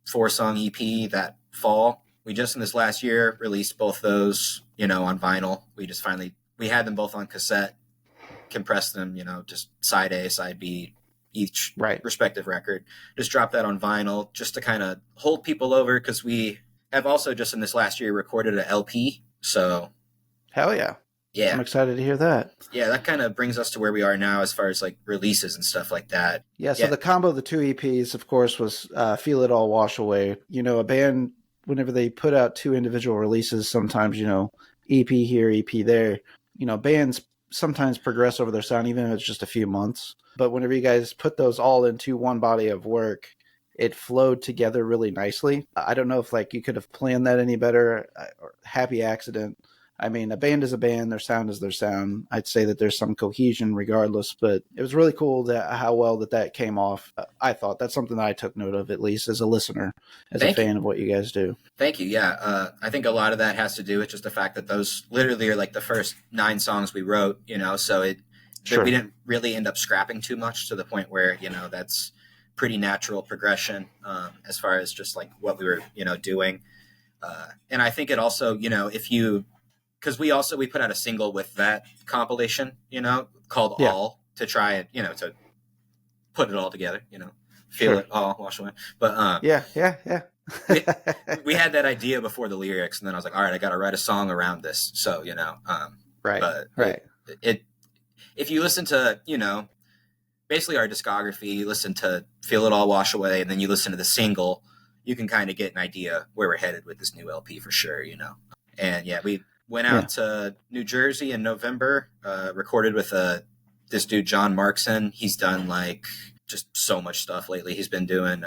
B: 4-song EP that fall. We just in this last year released both those, on vinyl. We had them both on cassette, compressed them, just side A, side B, each respective record, just drop that on vinyl just to kind of hold people over, because we have also just in this last year recorded an LP. So
A: hell yeah, I'm excited to hear that.
B: That kind of brings us to where we are now as far as like releases and stuff like that.
A: So the combo of the 2 EPs, of course, was Feel It All, Wash Away. A band, whenever they put out 2 individual releases, sometimes EP here, EP there, bands sometimes progress over their sound, even if it's just a few months. But whenever you guys put those all into one body of work, it flowed together really nicely. I don't know if like you could have planned that any better, or happy accident. I mean, a band is a band, their sound is their sound. I'd say that there's some cohesion regardless, but it was really cool how well that came off. I thought that's something that I took note of, at least as a listener, as a fan of what you guys do.
B: Thank you. Yeah. I think a lot of that has to do with just the fact that those literally are like the first 9 songs we wrote, so we didn't really end up scrapping too much, to the point where, that's pretty natural progression as far as just like what we were, doing. And I think it also, because we put out a single with that compilation, called All, to try and, to put it all together, feel it all, wash away. But we had that idea before the lyrics, and then I was like, all right, I got to write a song around this. So, if you listen to, basically our discography, you listen to Feel It All, Wash Away, and then you listen to the single, you can kind of get an idea where we're headed with this new LP for sure, And we went out to New Jersey in November, recorded with this dude, John Markson. He's done like just so much stuff lately. He's been doing,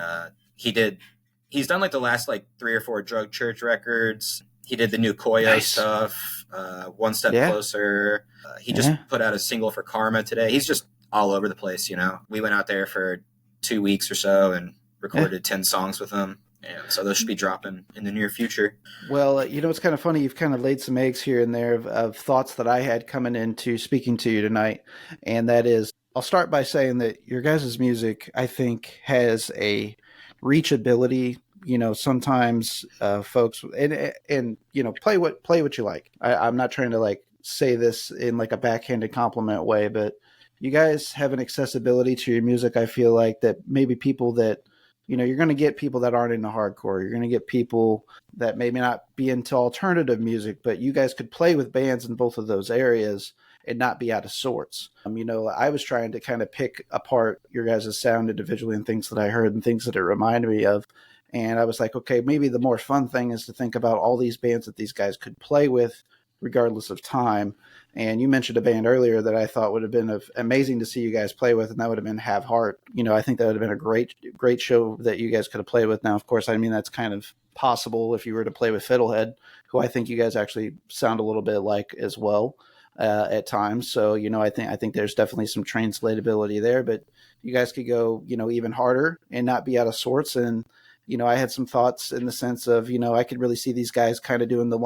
B: he's done like the last like 3 or 4 Drug Church records. He did the new Koyo stuff, One Step Closer. He just put out a single for Karma today. He's just all over the place, We went out there for 2 weeks or so and recorded 10 songs with him. And so those should be dropping in the near future.
A: Well, it's kind of funny. You've kind of laid some eggs here and there of thoughts that I had coming into speaking to you tonight. And that is, I'll start by saying that your guys' music, I think, has a reachability. Sometimes folks and play what you like. I'm not trying to like say this in like a backhanded compliment way, but you guys have an accessibility to your music. I feel like that maybe people that, you're going to get people that aren't into hardcore. You're going to get people that maybe not be into alternative music, but you guys could play with bands in both of those areas and not be out of sorts. I was trying to kind of pick apart your guys' sound individually and things that I heard and things that it reminded me of. And I was like, okay, maybe the more fun thing is to think about all these bands that these guys could play with regardless of time. And you mentioned a band earlier that I thought would have been amazing to see you guys play with, and that would have been Have Heart. I think that would have been a great show that you guys could have played with. Now, of course, I mean, that's kind of possible if you were to play with Fiddlehead, who I think you guys actually sound a little bit like as well at times. So, I think there's definitely some translatability there, but you guys could go, even harder and not be out of sorts. And, I had some thoughts in the sense of, I could really see these guys kind of doing the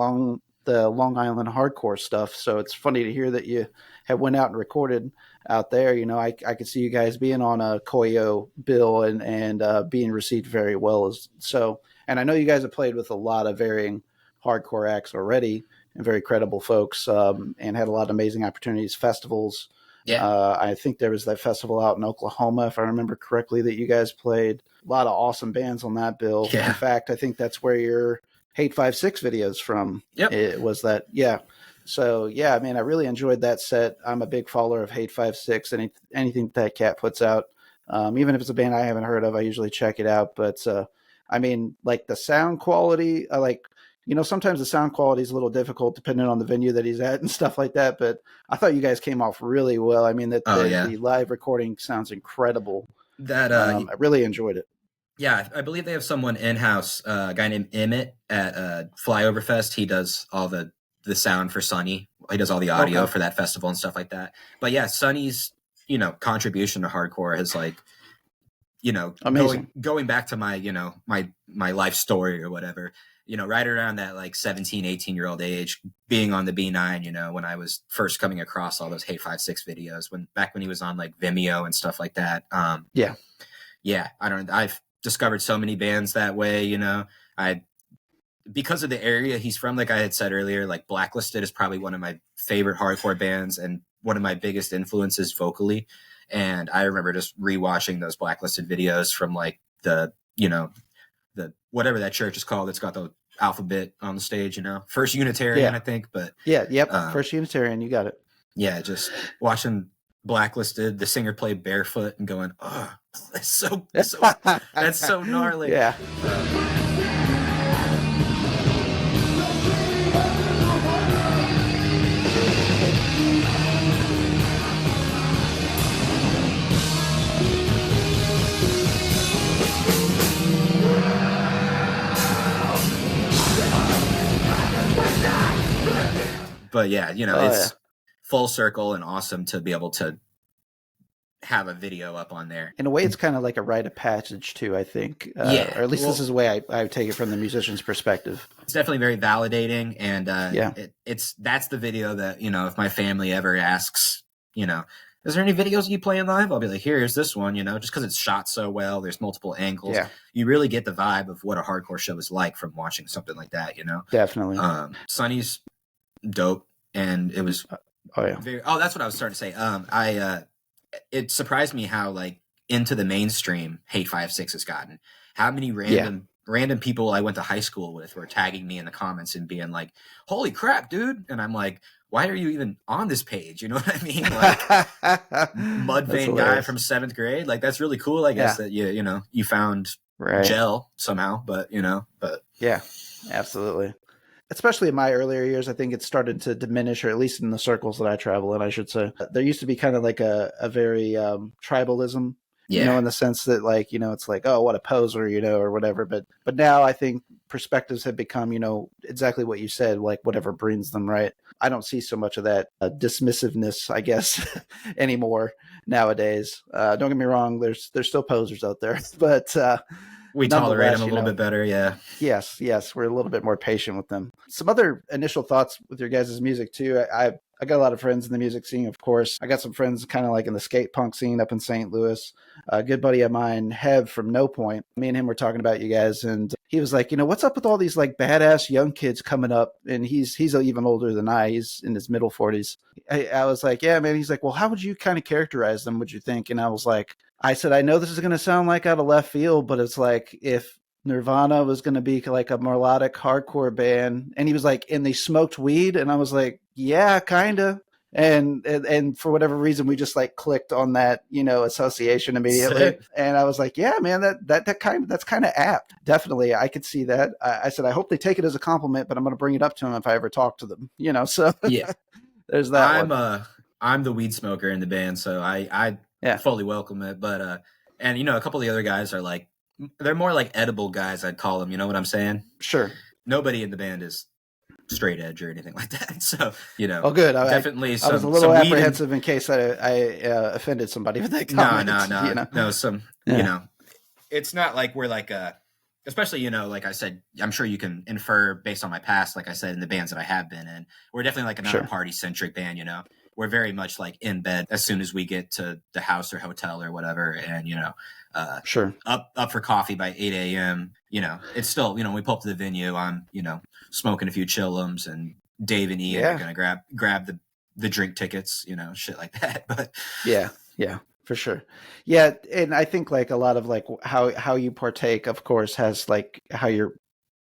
A: the Long Island hardcore stuff. So it's funny to hear that you have went out and recorded out there. You know, I could see you guys being on a Koyo bill and being received very well. So, and I know you guys have played with a lot of varying hardcore acts already and very credible folks, and had a lot of amazing opportunities, festivals.
B: Yeah.
A: I think there was that festival out in Oklahoma, if I remember correctly, that you guys played. A lot of awesome bands on that bill.
B: Yeah.
A: In fact, I think that's where your Hate 5-6 videos from.
B: Yep.
A: It was that. Yeah. So, yeah, I mean, I really enjoyed that set. I'm a big follower of Hate 5-6, anything that cat puts out. Even if it's a band I haven't heard of, I usually check it out. But, I mean, like the sound quality, sometimes the sound quality is a little difficult depending on the venue that he's at and stuff like that. But I thought you guys came off really well. I mean, the live recording sounds incredible. I really enjoyed it.
B: Yeah, I believe they have someone in-house, a guy named Emmett at Flyover Fest. He does all the sound for Sonny. He does all the audio for that festival and stuff like that. But yeah, Sonny's, contribution to hardcore is like,
A: amazing.
B: Going back to my, my life story or whatever, right around that like 17, 18-year-old age, being on the B9, when I was first coming across all those Hate 5-6 videos, back when he was on like Vimeo and stuff like that. I've discovered so many bands that way, because of the area he's from, like I had said earlier, like Blacklisted is probably one of my favorite hardcore bands and one of my biggest influences vocally. And I remember just rewatching those Blacklisted videos from like the whatever that church is called. It's got the alphabet on the stage, First Unitarian, I think. But
A: First Unitarian, you got it.
B: Yeah, just watching Blacklisted, the singer play barefoot and going, oh, that's so gnarly.
A: Yeah.
B: But yeah, it's full circle and awesome to be able to have a video up on there.
A: In a way, it's kind of like a rite of passage too, I think. Or at least this is the way I take it from the musician's perspective.
B: It's definitely very validating. And that's the video that, if my family ever asks, is there any videos you play in live? I'll be like, here's this one, just because it's shot so well. There's multiple angles. Yeah. You really get the vibe of what a hardcore show is like from watching something like that,
A: Definitely.
B: Sonny's dope. And it was that's what I was starting to say. It surprised me how like into the mainstream Hate 5-6 has gotten. How many random people I went to high school with were tagging me in the comments and being like, holy crap, dude. And I'm like, why are you even on this page? You know what I mean? Like Mudvayne guy from 7th grade. Like that's really cool, I guess, that you found Gel somehow, but
A: yeah, absolutely. Especially in my earlier years, I think it started to diminish, or at least in the circles that I travel in, I should say. There used to be kind of like a very tribalism, in the sense that like, it's like, oh, what a poser, or whatever. But now I think perspectives have become, exactly what you said, like whatever brings them, right? I don't see so much of that dismissiveness, I guess, anymore nowadays. Don't get me wrong, there's still posers out there, but
B: we tolerate them a little bit better, yeah.
A: Yes, we're a little bit more patient with them. Some other initial thoughts with your guys' music too. I got a lot of friends in the music scene, of course. I got some friends kind of like in the skate punk scene up in St. Louis. A good buddy of mine, Hev from No Point, me and him were talking about you guys, and he was like, what's up with all these like badass young kids coming up? And he's even older than I. He's in his middle 40s. I was like, yeah, man. He's like, well, how would you kind of characterize them, would you think? And I said, I know this is going to sound like out of left field, but it's like if Nirvana was going to be like a melodic hardcore band. And he was like, and they smoked weed. And I was like, yeah, kind of. And for whatever reason, we just like clicked on that, association immediately. Sick. And I was like, yeah, man, that's kind of apt. Definitely. I could see that. I said, I hope they take it as a compliment, but I'm going to bring it up to them if I ever talk to them, so
B: yeah,
A: there's that.
B: I'm the weed smoker in the band. So I fully welcome it. But, and a couple of the other guys are like, they're more like edible guys, I'd call them. You know what I'm saying?
A: Sure.
B: Nobody in the band is straight edge or anything like that. So,
A: Oh, good.
B: Definitely.
A: I was a little apprehensive in case I offended somebody with that comment.
B: No. It's not like we're like especially, you know, like I said, I'm sure you can infer based on my past, like I said, in the bands that I have been in, we're definitely like not a party centric band, you know, we're very much like in bed as soon as we get to the house or hotel or whatever. And, you know, up for coffee by 8 a.m. You know, it's still, you know, we pull up to the venue, I'm, you know, smoking a few chillums, and Dave and Ian are going to grab the drink tickets, you know, shit like that. But
A: yeah, for sure. Yeah. And I think like a lot of like how you partake, of course, has like how you're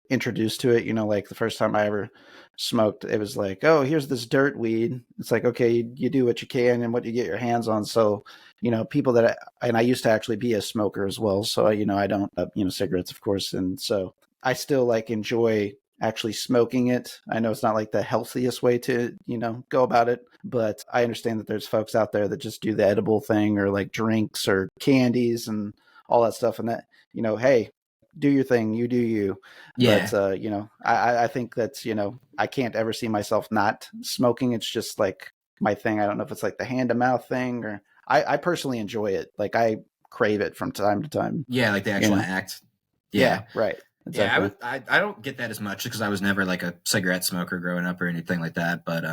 A: introduced to it. You know, like the first time I ever smoked, it was like, oh, here's this dirt weed. It's like, okay, you do what you can and what you get your hands on. So, you know, people that and I used to actually be a smoker as well. So, you know, I don't, you know, cigarettes, of course. And so I still like enjoy actually smoking it. I know it's not like the healthiest way to, you know, go about it, but I understand that there's folks out there that just do the edible thing, or like drinks or candies and all that stuff. And that, you know, hey, do your thing, you do you.
B: yeah.
A: But, you know, I think that's, you know, I can't ever see myself not smoking. It's just like my thing. I don't know if it's like the hand to mouth thing, or I personally enjoy it. Like I crave it from time to time.
B: Yeah. Like the actual act.
A: Yeah. Right. Exactly.
B: Yeah, I don't get that as much because I was never like a cigarette smoker growing up or anything like that. But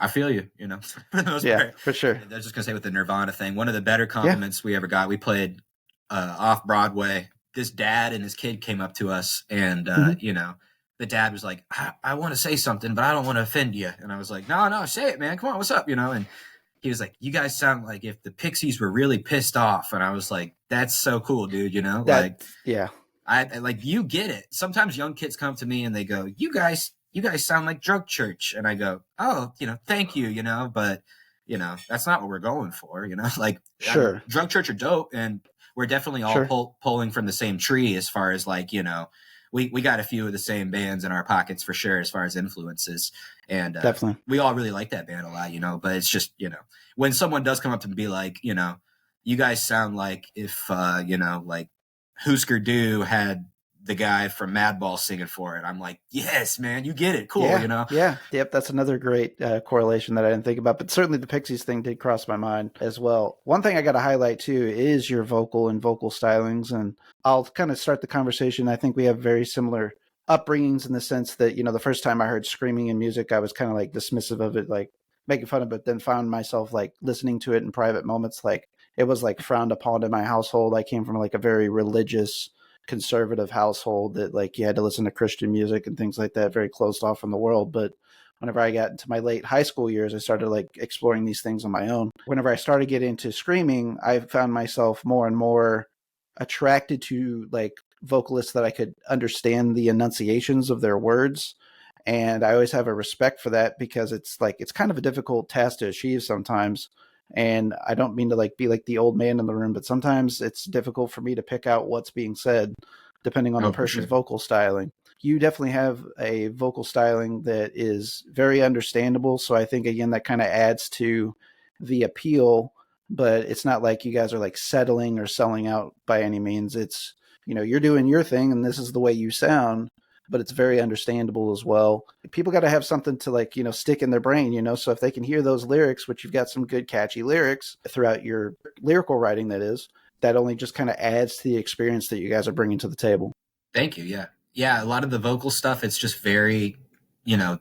B: I feel you, you know, for the most part.
A: For sure.
B: I was just gonna say with the Nirvana thing, one of the better compliments we ever got. We played off Broadway. This dad and his kid came up to us, and you know, the dad was like, "I want to say something, but I don't want to offend you." And I was like, "No, say it, man. Come on, what's up?" You know, and he was like, "You guys sound like if the Pixies were really pissed off." And I was like, "That's so cool, dude." You know, I like, you get it. Sometimes young kids come to me and they go, you guys sound like Drug Church. And I go, oh, you know, thank you, you know, but you know, that's not what we're going for, you know, like
A: sure.
B: Drug Church are dope. And we're definitely all pulling from the same tree as far as like, you know, we got a few of the same bands in our pockets for sure, as far as influences. And
A: definitely,
B: we all really like that band a lot, you know, but it's just, you know, when someone does come up to me and be like, you know, you guys sound like if, you know, like, Husker Du had the guy from Madball singing for it. I'm like, yes, man, you get it. Cool, you know?
A: Yeah. Yep. That's another great correlation that I didn't think about. But certainly the Pixies thing did cross my mind as well. One thing I got to highlight too is your vocal and vocal stylings. And I'll kind of start the conversation. I think we have very similar upbringings in the sense that, you know, the first time I heard screaming in music, I was kind of like dismissive of it, like making fun of it, then found myself like listening to it in private moments. Like it was like frowned upon in my household. I came from like a very religious, conservative household that like you had to listen to Christian music and things like that, very closed off from the world. But whenever I got into my late high school years, I started like exploring these things on my own. Whenever I started getting into screaming, I found myself more and more attracted to like vocalists that I could understand the enunciations of their words. And I always have a respect for that because it's like, it's kind of a difficult task to achieve sometimes. And I don't mean to like be like the old man in the room, but sometimes it's difficult for me to pick out what's being said depending on the person's vocal styling. You definitely have a vocal styling that is very understandable. So I think, again, that kind of adds to the appeal, but it's not like you guys are like settling or selling out by any means. It's, you know, you're doing your thing and this is the way you sound, but it's very understandable as well. People got to have something to like, you know, stick in their brain, you know, so if they can hear those lyrics, which you've got some good catchy lyrics throughout your lyrical writing, that only just kind of adds to the experience that you guys are bringing to the table.
B: Thank you. Yeah. Yeah. A lot of the vocal stuff, it's just very, you know,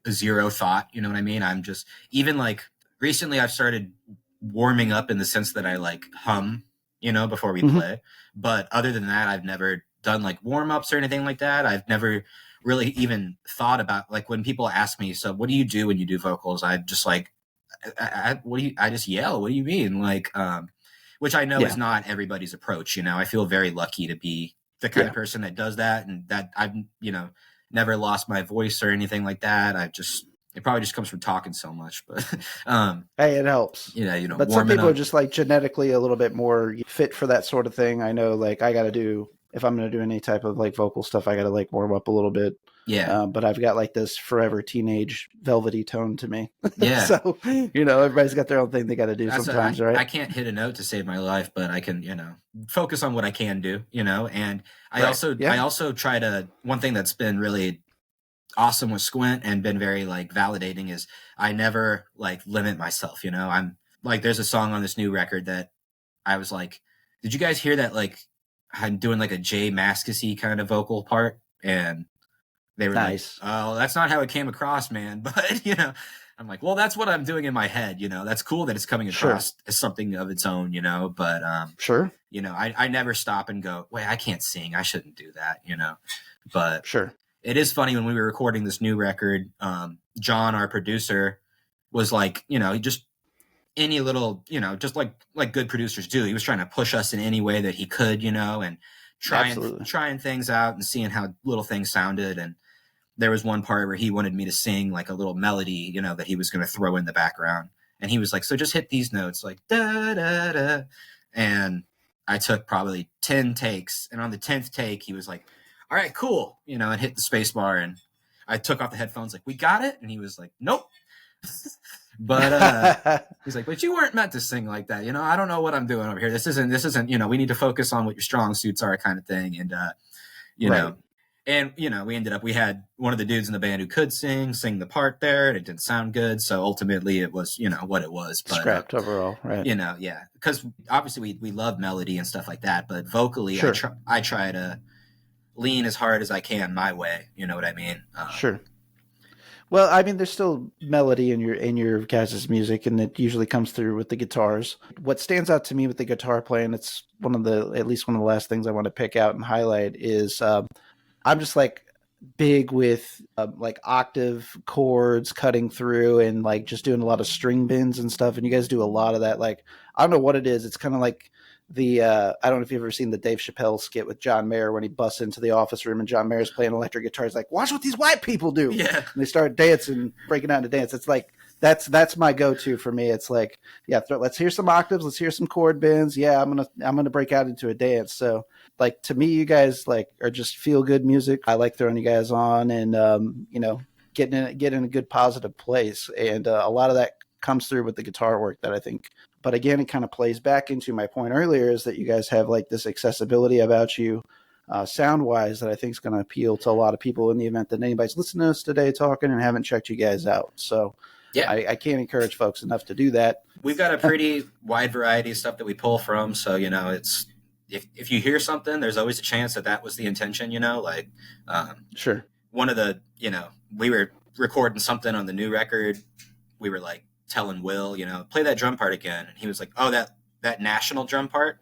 B: zero thought, you know what I mean? I'm just, even like recently I've started warming up in the sense that I like hum, you know, before we play. But other than that, I've never done like warm-ups or anything like that. I've never really even thought about like when people ask me, so what do you do when you do vocals? I just like, I just yell. What do you mean? Like, which I know is not everybody's approach. You know, I feel very lucky to be the kind of person that does that, and that I've, you know, never lost my voice or anything like that. It probably just comes from talking so much, but
A: hey, it helps.
B: Yeah, you know,
A: but some people are just like genetically a little bit more fit for that sort of thing. I know, like I got to do, if I'm going to do any type of like vocal stuff, I got to like warm up a little bit.
B: Yeah.
A: But I've got like this forever teenage velvety tone to me.
B: Yeah.
A: So, you know, everybody's got their own thing they got to do sometimes, right?
B: I can't hit a note to save my life, but I can, you know, focus on what I can do, you know, and I also try to, one thing that's been really awesome with Squint and been very like validating is I never like limit myself, you know. I'm like, there's a song on this new record that I was like, did you guys hear that like I'm doing like a Jay Mascisy kind of vocal part, and they were
A: Nice.
B: like, "Oh, that's not how it came across, man." But you know, I'm like, "Well, that's what I'm doing in my head." You know, that's cool that it's coming across as something of its own. You know, but
A: sure.
B: You know, I never stop and go, "Wait, I can't sing. I shouldn't do that." You know, but
A: sure.
B: It is funny when we were recording this new record. John, our producer, was like, you know, just any little, you know, just like good producers do. He was trying to push us in any way that he could, you know, and trying things out and seeing how little things sounded. And there was one part where he wanted me to sing like a little melody, you know, that he was going to throw in the background. And he was like, so just hit these notes, like da da da. And I took probably 10 takes, and on the 10th take, he was like, all right, cool, you know, and hit the space bar, and I took off the headphones, like, we got it? And he was like, nope. But he's like, but you weren't meant to sing like that, you know. I don't know what I'm doing over here. This isn't, you know, we need to focus on what your strong suits are, kind of thing. And you know, and you know, we had one of the dudes in the band who could sing the part there, and it didn't sound good. So ultimately it was, you know, what it was. But
A: scrapped overall, right?
B: You know, yeah. Because obviously we love melody and stuff like that, but vocally I try to lean as hard as I can my way. You know what I mean?
A: Sure. Well, I mean, there's still melody in your guys' music, and it usually comes through with the guitars. What stands out to me with the guitar playing, it's at least one of the last things I want to pick out and highlight is I'm just like big with like octave chords cutting through and like just doing a lot of string bends and stuff. And you guys do a lot of that. Like, I don't know what it is. It's kind of like the I don't know if you've ever seen the Dave Chappelle skit with John Mayer when he busts into the office room and John Mayer's playing electric guitar. He's like, watch what these white people do.
B: Yeah.
A: And they start dancing, breaking out into dance. It's like, that's my go-to for me. It's like, yeah, let's hear some octaves. Let's hear some chord bends. Yeah, I'm going to break out into a dance. So like, to me, you guys like are just feel good music. I like throwing you guys on and, you know, getting in a good positive place. And a lot of that comes through with the guitar work that I think. But again, it kind of plays back into my point earlier is that you guys have like this accessibility about you sound wise that I think is going to appeal to a lot of people in the event that anybody's listening to us today talking and haven't checked you guys out. So yeah, I can't encourage folks enough to do that.
B: We've got a pretty wide variety of stuff that we pull from. So, you know, it's, if you hear something, there's always a chance that was the intention, you know, like,
A: sure.
B: One of the, you know, we were recording something on the new record. We were like telling Will, you know, play that drum part again. And he was like, oh, that National drum part.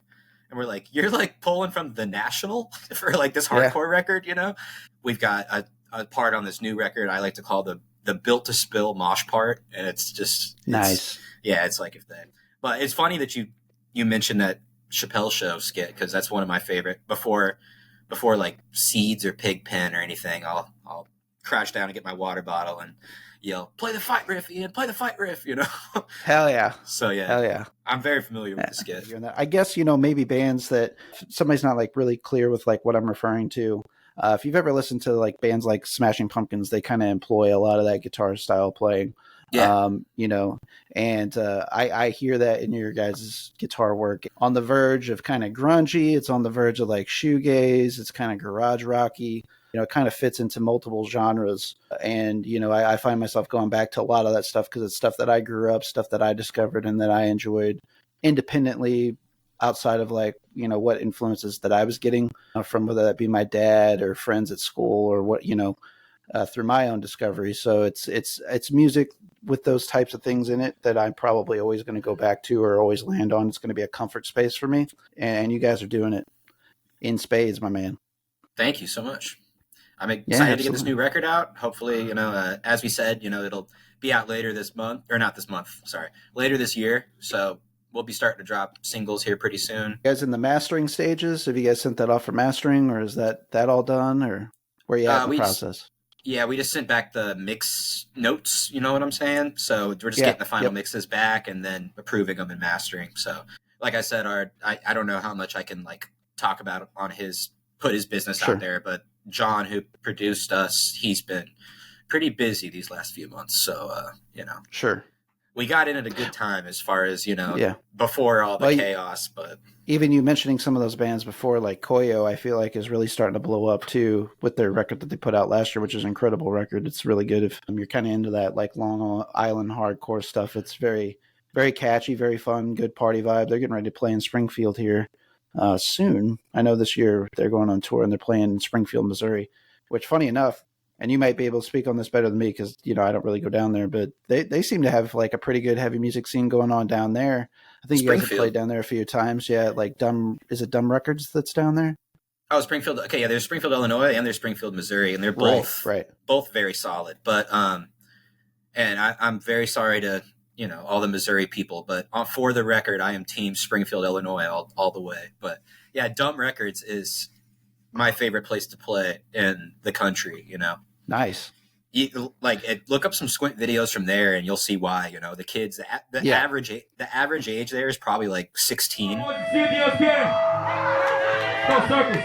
B: And we're like, you're like pulling from the National for like this hardcore record, you know? We've got a part on this new record I like to call the Built to Spill mosh part. And it's just
A: nice.
B: Yeah, it's like if that. But it's funny that you mentioned that Chappelle Show skit, because that's one of my favorite. Before like Seeds or Pigpen or anything, I'll crouch down and get my water bottle and yell, play the fight riff, Ian, play the fight riff, you know?
A: Hell yeah.
B: So yeah.
A: Hell yeah.
B: I'm very familiar with the skit.
A: I guess, you know, maybe bands that somebody's not like really clear with like what I'm referring to. If you've ever listened to like bands like Smashing Pumpkins, they kind of employ a lot of that guitar style playing. Yeah. You know, and I hear that in your guys' guitar work. On the verge of kind of grungy, it's on the verge of like shoegaze, it's kind of garage rocky. You know, it kind of fits into multiple genres. And, you know, I find myself going back to a lot of that stuff because it's stuff that I grew up, stuff that I discovered and that I enjoyed independently outside of like, you know, what influences that I was getting from, whether that be my dad or friends at school or what, you know, through my own discovery. So it's music with those types of things in it that I'm probably always going to go back to or always land on. It's going to be a comfort space for me. And you guys are doing it in spades, my man.
B: Thank you so much. I'm excited to get this new record out. Hopefully, you know, as we said, you know, it'll be out later this month, or not this month, sorry, later this year. So we'll be starting to drop singles here pretty soon.
A: You guys in the mastering stages? Have you guys sent that off for mastering, or is that all done, or where you at in the process?
B: Yeah, we just sent back the mix notes, you know what I'm saying? So we're just getting the final mixes back and then approving them and mastering. So like I said, I don't know how much I can like talk about on put his business out there, but John, who produced us, he's been pretty busy these last few months. So, you know, we got in at a good time as far as, you know, before all the chaos. But
A: even you mentioning some of those bands before, like Koyo, I feel like is really starting to blow up too with their record that they put out last year, which is an incredible record. It's really good if you're kind of into that like Long Island hardcore stuff. It's very, very catchy, very fun, good party vibe. They're getting ready to play in Springfield here soon. I know this year they're going on tour and they're playing in Springfield, Missouri, which, funny enough, and you might be able to speak on this better than me because, I don't really go down there, but they seem to have like a pretty good heavy music scene going on down there. I think you guys have played down there a few times. Yeah, like is it Dumb Records that's down there?
B: Oh, Springfield. Okay, yeah, there's Springfield, Illinois, and there's Springfield, Missouri, and they're both both very solid. But and I'm very sorry to all the Missouri people, but for the record, I am Team Springfield, Illinois, all the way. But yeah, Dumb Records is my favorite place to play in the country.
A: Nice.
B: Look up some Squint videos from there, and you'll see why. The kids, the average age there is probably like 16. Go circles.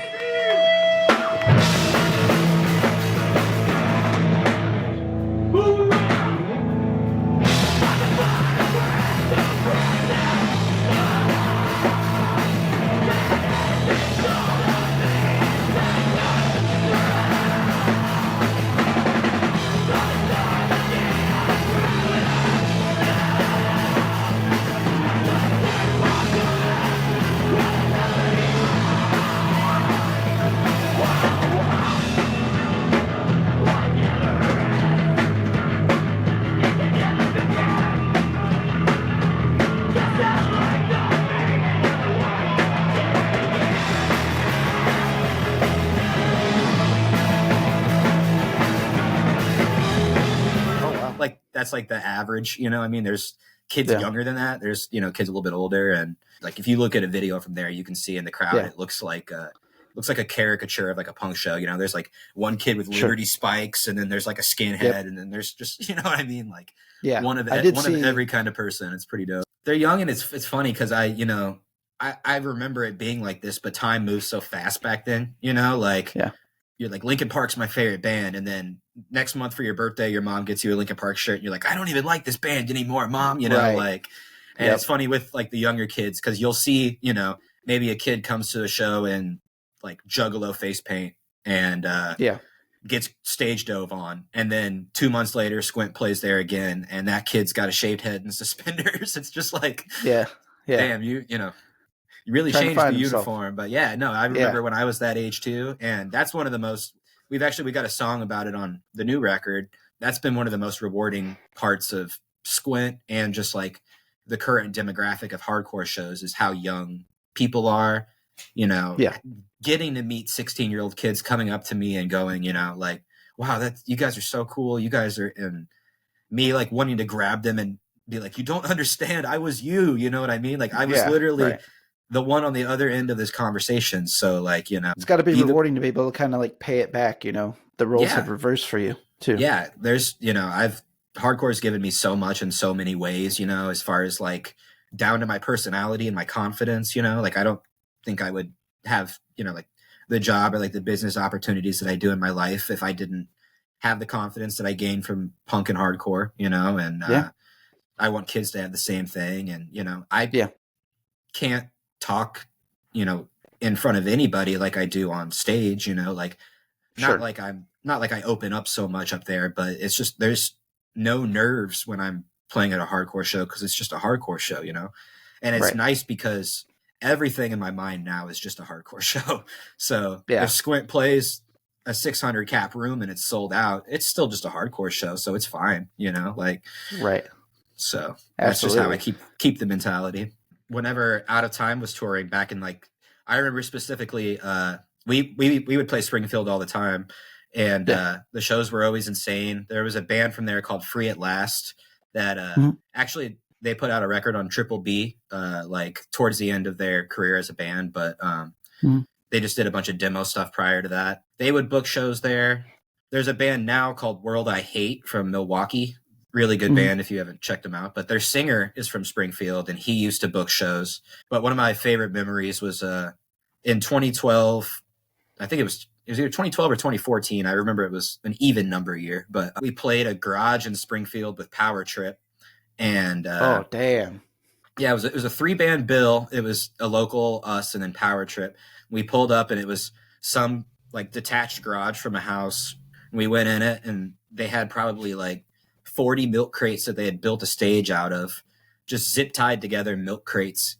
B: That's like the average, there's kids younger than that. There's, kids a little bit older. And like, if you look at a video from there, you can see in the crowd, it looks like a caricature of like a punk show. There's like one kid with Liberty spikes, and then there's like a skinhead, and then there's just, Like one of every kind of person. It's pretty dope. They're young, and it's funny because I remember it being like this, but time moves so fast back then, you're like, Linkin Park's my favorite band. And then next month for your birthday, your mom gets you a Linkin Park shirt. And you're like, I don't even like this band anymore, Mom. It's funny with like the younger kids, because you'll see, maybe a kid comes to a show in like Juggalo face paint and gets stage dove on. And then 2 months later, Squint plays there again. And that kid's got a shaved head and suspenders. It's just like, damn, you really changed the uniform. But I remember when I was that age too. And that's one of the most, we got a song about it on the new record. That's been one of the most rewarding parts of Squint and just like the current demographic of hardcore shows is how young people are, getting to meet 16-year-old kids coming up to me and going, like, wow, you guys are so cool. You guys are, and me like wanting to grab them and be like, you don't understand. I was you, you know what I mean? Like I was literally the one on the other end of this conversation. So like,
A: it's got to be rewarding to be able to kind of like pay it back, the roles have reversed for you too. Yeah.
B: There's, hardcore has given me so much in so many ways, as far as like down to my personality and my confidence, like, I don't think I would have, like the job or like the business opportunities that I do in my life if I didn't have the confidence that I gained from punk and hardcore, and I want kids to have the same thing. And, I can't talk, in front of anybody like I do on stage, like not like I open up so much up there, but it's just, there's no nerves when I'm playing at a hardcore show because it's just a hardcore show, and it's nice because everything in my mind now is just a hardcore show. So if Squint plays a 600 cap room and it's sold out, it's still just a hardcore show. So it's fine, So that's just how I keep the mentality. Whenever Out of Time was touring back in like, I remember specifically, we would play Springfield all the time, and the shows were always insane. There was a band from there called Free at Last that actually they put out a record on Triple B, like towards the end of their career as a band, but they just did a bunch of demo stuff prior to that. They would book shows there. There's a band now called World I Hate from Milwaukee. Really good band if you haven't checked them out. But their singer is from Springfield, and he used to book shows. But one of my favorite memories was in 2012. I think it was either 2012 or 2014. I remember it was an even number year. But we played a garage in Springfield with Power Trip. And
A: oh, damn.
B: Yeah, it was a 3-band bill. It was a local, us, and then Power Trip. We pulled up, and it was some like detached garage from a house. We went in it, and they had probably like 40 milk crates that they had built a stage out of, just zip tied together milk crates,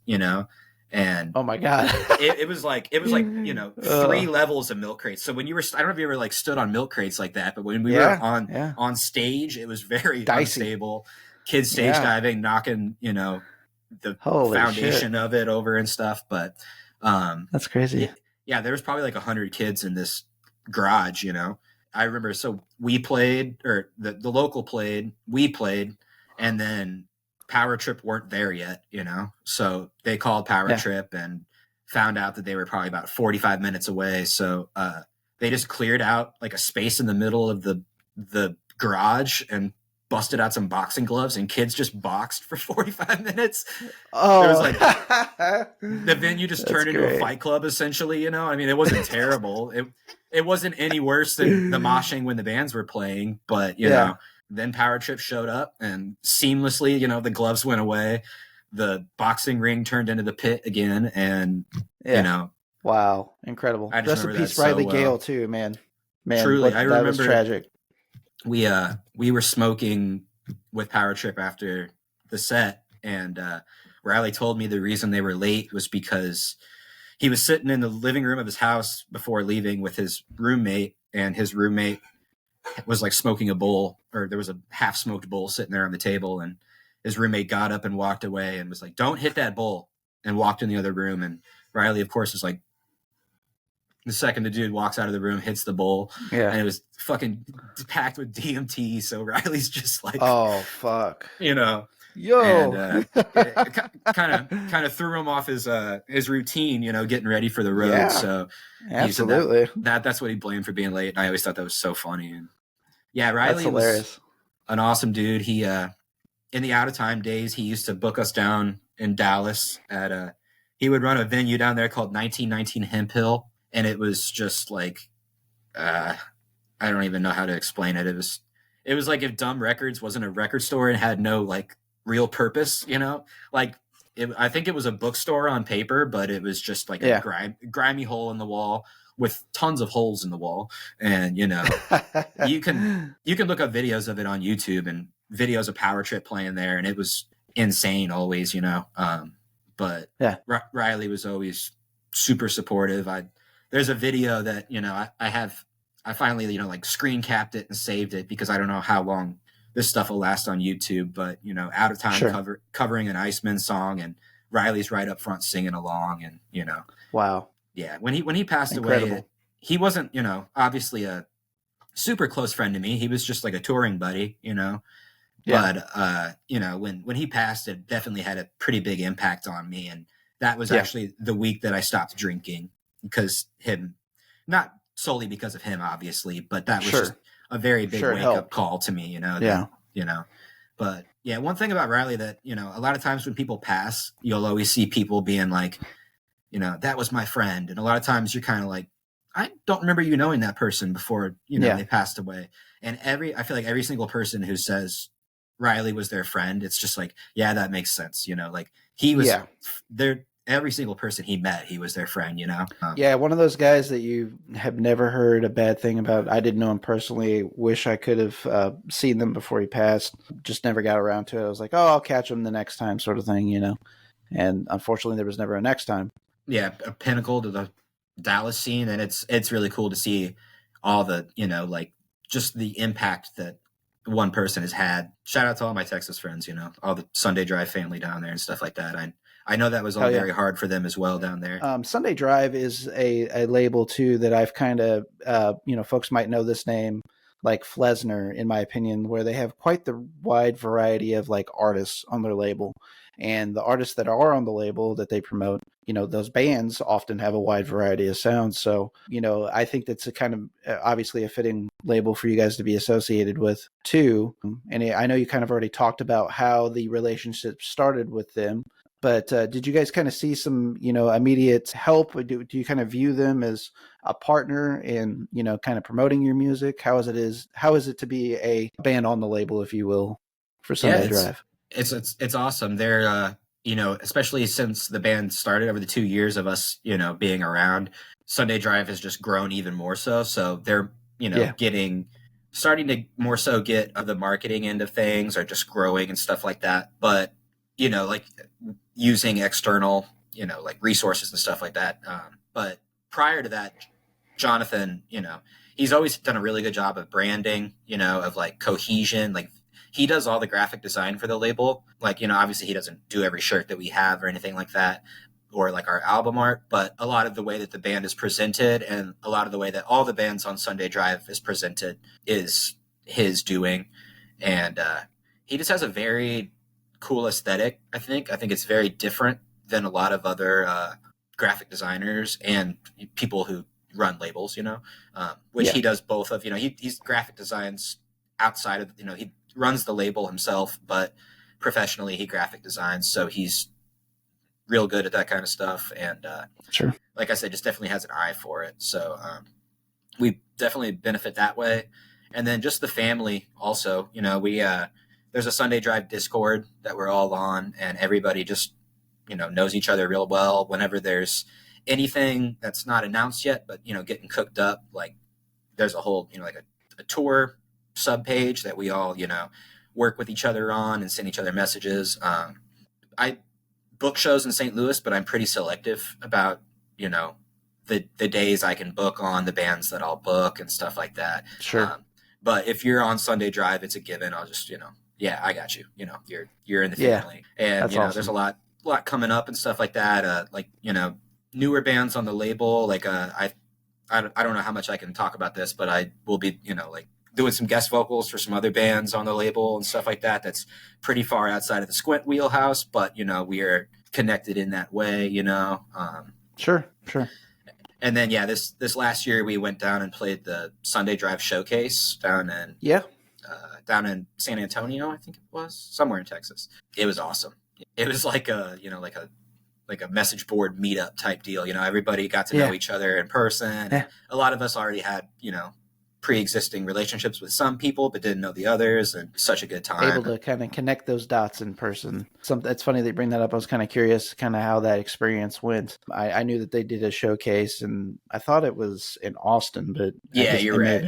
B: And
A: oh my God.
B: it was like, you know, 3 levels of milk crates. So when you were, I don't know if you ever like stood on milk crates like that, but when we were on stage, it was very
A: dicey.
B: unstable. Kids stage diving, knocking, you know, the
A: Holy
B: foundation
A: shit.
B: of it over and stuff. But
A: that's crazy.
B: Yeah, there was probably like 100 kids in this garage, you know. I remember, so we played, or the local played, we played, and then Power Trip weren't there yet, you know. So they called Power Trip and found out that they were probably about 45 minutes away. So they just cleared out like a space in the middle of the garage and busted out some boxing gloves, and kids just boxed for 45 minutes.
A: Oh,
B: there was like the venue just turned into a fight club, essentially, you know. I mean, it wasn't terrible. It wasn't any worse than the moshing when the bands were playing, but you know, then Power Trip showed up and seamlessly, you know, the gloves went away, the boxing ring turned into the pit again, and you know,
A: wow, incredible. Rest in peace, Riley Gale, too, man.
B: Truly, I remember
A: that was tragic.
B: We were smoking with Power Trip after the set, and Riley told me the reason they were late was because he was sitting in the living room of his house before leaving with his roommate, and his roommate was like smoking a bowl, or there was a half smoked bowl sitting there on the table, and his roommate got up and walked away and was like, "Don't hit that bowl," and walked in the other room. And Riley, of course, is like, the second the dude walks out of the room, hits the bowl, and it was fucking packed with DMT. So Riley's just like,
A: "Oh fuck,"
B: you know.
A: And
B: it kind of threw him off his routine, you know, getting ready for the road. So
A: absolutely,
B: that's what he blamed for being late. And I always thought that was so funny. And Riley was an awesome dude. He in the out of time days, he used to book us down in Dallas at he would run a venue down there called 1919 Hemp Hill. And it was just like, I don't even know how to explain it. It was like if Dumb Records wasn't a record store and had no like real purpose, you know, like I think it was a bookstore on paper, but it was just like a grimy hole in the wall with tons of holes in the wall. And, you know, you can look up videos of it on YouTube and videos of Power Trip playing there. And it was insane always, you know. But Riley was always super supportive. There's a video that, you know, I finally, you know, like screen capped it and saved it because I don't know how long this stuff will last on YouTube, but, you know, Out of Time covering an Iceman song, and Riley's right up front singing along, and, you know.
A: Wow.
B: Yeah. When he passed away, he wasn't, you know, obviously a super close friend to me. He was just like a touring buddy, you know. Yeah. But, you know, when he passed, it definitely had a pretty big impact on me. And that was actually the week that I stopped drinking because not solely because of him, obviously, but that was just a very big wake up call to me, you know. You know, but yeah, one thing about Riley that, you know, a lot of times when people pass, you'll always see people being like, you know, that was my friend. And a lot of times you're kind of like, I don't remember you knowing that person before, you know, they passed away. And I feel like every single person who says Riley was their friend, it's just like, yeah, that makes sense. You know, like he was there. Every single person he met, he was their friend, you know?
A: One of those guys that you have never heard a bad thing about. I didn't know him personally. Wish I could have seen them before he passed. Just never got around to it. I was like, oh, I'll catch him the next time sort of thing, you know? And unfortunately, there was never a next time.
B: Yeah, a pinnacle to the Dallas scene. And it's really cool to see all the, you know, like just the impact that one person has had. Shout out to all my Texas friends, you know, all the Sunday Drive family down there and stuff like that. I know that was all very hard for them as well down there.
A: Sunday Drive is a label too that I've kind of, you know, folks might know this name, like Flesner, in my opinion, where they have quite the wide variety of like artists on their label. And the artists that are on the label that they promote, you know, those bands often have a wide variety of sounds. So, you know, I think that's a kind of obviously a fitting label for you guys to be associated with too. And I know you kind of already talked about how the relationship started with them. But did you guys kind of see some, you know, immediate help? Do you kind of view them as a partner in, you know, kind of promoting your music? How is it to be a band on the label, if you will, for Sunday Drive?
B: It's awesome. They're, you know, especially since the band started over the 2 years of us, you know, being around, Sunday Drive has just grown even more so. So they're, you know, starting to more so get the marketing end of things or just growing and stuff like that. But, you know, like using external like resources and stuff like that. But prior to that, Jonathan, he's always done a really good job of branding, of like cohesion. Like he does all the graphic design for the label. Like, obviously he doesn't do every shirt that we have or anything like that, or like our album art, but a lot of the way that the band is presented and a lot of the way that all the bands on Sunday Drive is presented is his doing. And he just has a very cool aesthetic, I think. I think it's very different than a lot of other graphic designers and people who run labels, which he does both of. He's graphic designs outside of, he runs the label himself, but professionally he graphic designs. So he's real good at that kind of stuff. And
A: sure,
B: like I said, just definitely has an eye for it. So we definitely benefit that way. And then just the family also, we there's a Sunday Drive Discord that we're all on, and everybody just, knows each other real well. Whenever there's anything that's not announced yet, but, getting cooked up, like there's a whole, like a tour sub page that we all, work with each other on and send each other messages. I book shows in St. Louis, but I'm pretty selective about, the days I can book on, the bands that I'll book and stuff like that.
A: Sure.
B: But if you're on Sunday Drive, it's a given. I'll just, yeah, I got you. You're in the family. And,
A: awesome.
B: There's a lot coming up and stuff like that. Like, newer bands on the label. Like, I don't know how much I can talk about this, but I will be, like doing some guest vocals for some other bands on the label and stuff like that. That's pretty far outside of the Squint wheelhouse, but, we are connected in that way,
A: Sure.
B: And then, this last year we went down and played the Sunday Drive Showcase down in San Antonio, I think it was, somewhere in Texas. It was awesome. It was like a message board meetup type deal. Everybody got to know each other in person.
A: Yeah.
B: A lot of us already had, pre-existing relationships with some people, but didn't know the others, and such a good time.
A: Able to kind of connect those dots in person. It's funny that you bring that up. I was kind of curious kind of how that experience went. I knew that they did a showcase, and I thought it was in Austin, but
B: you're right.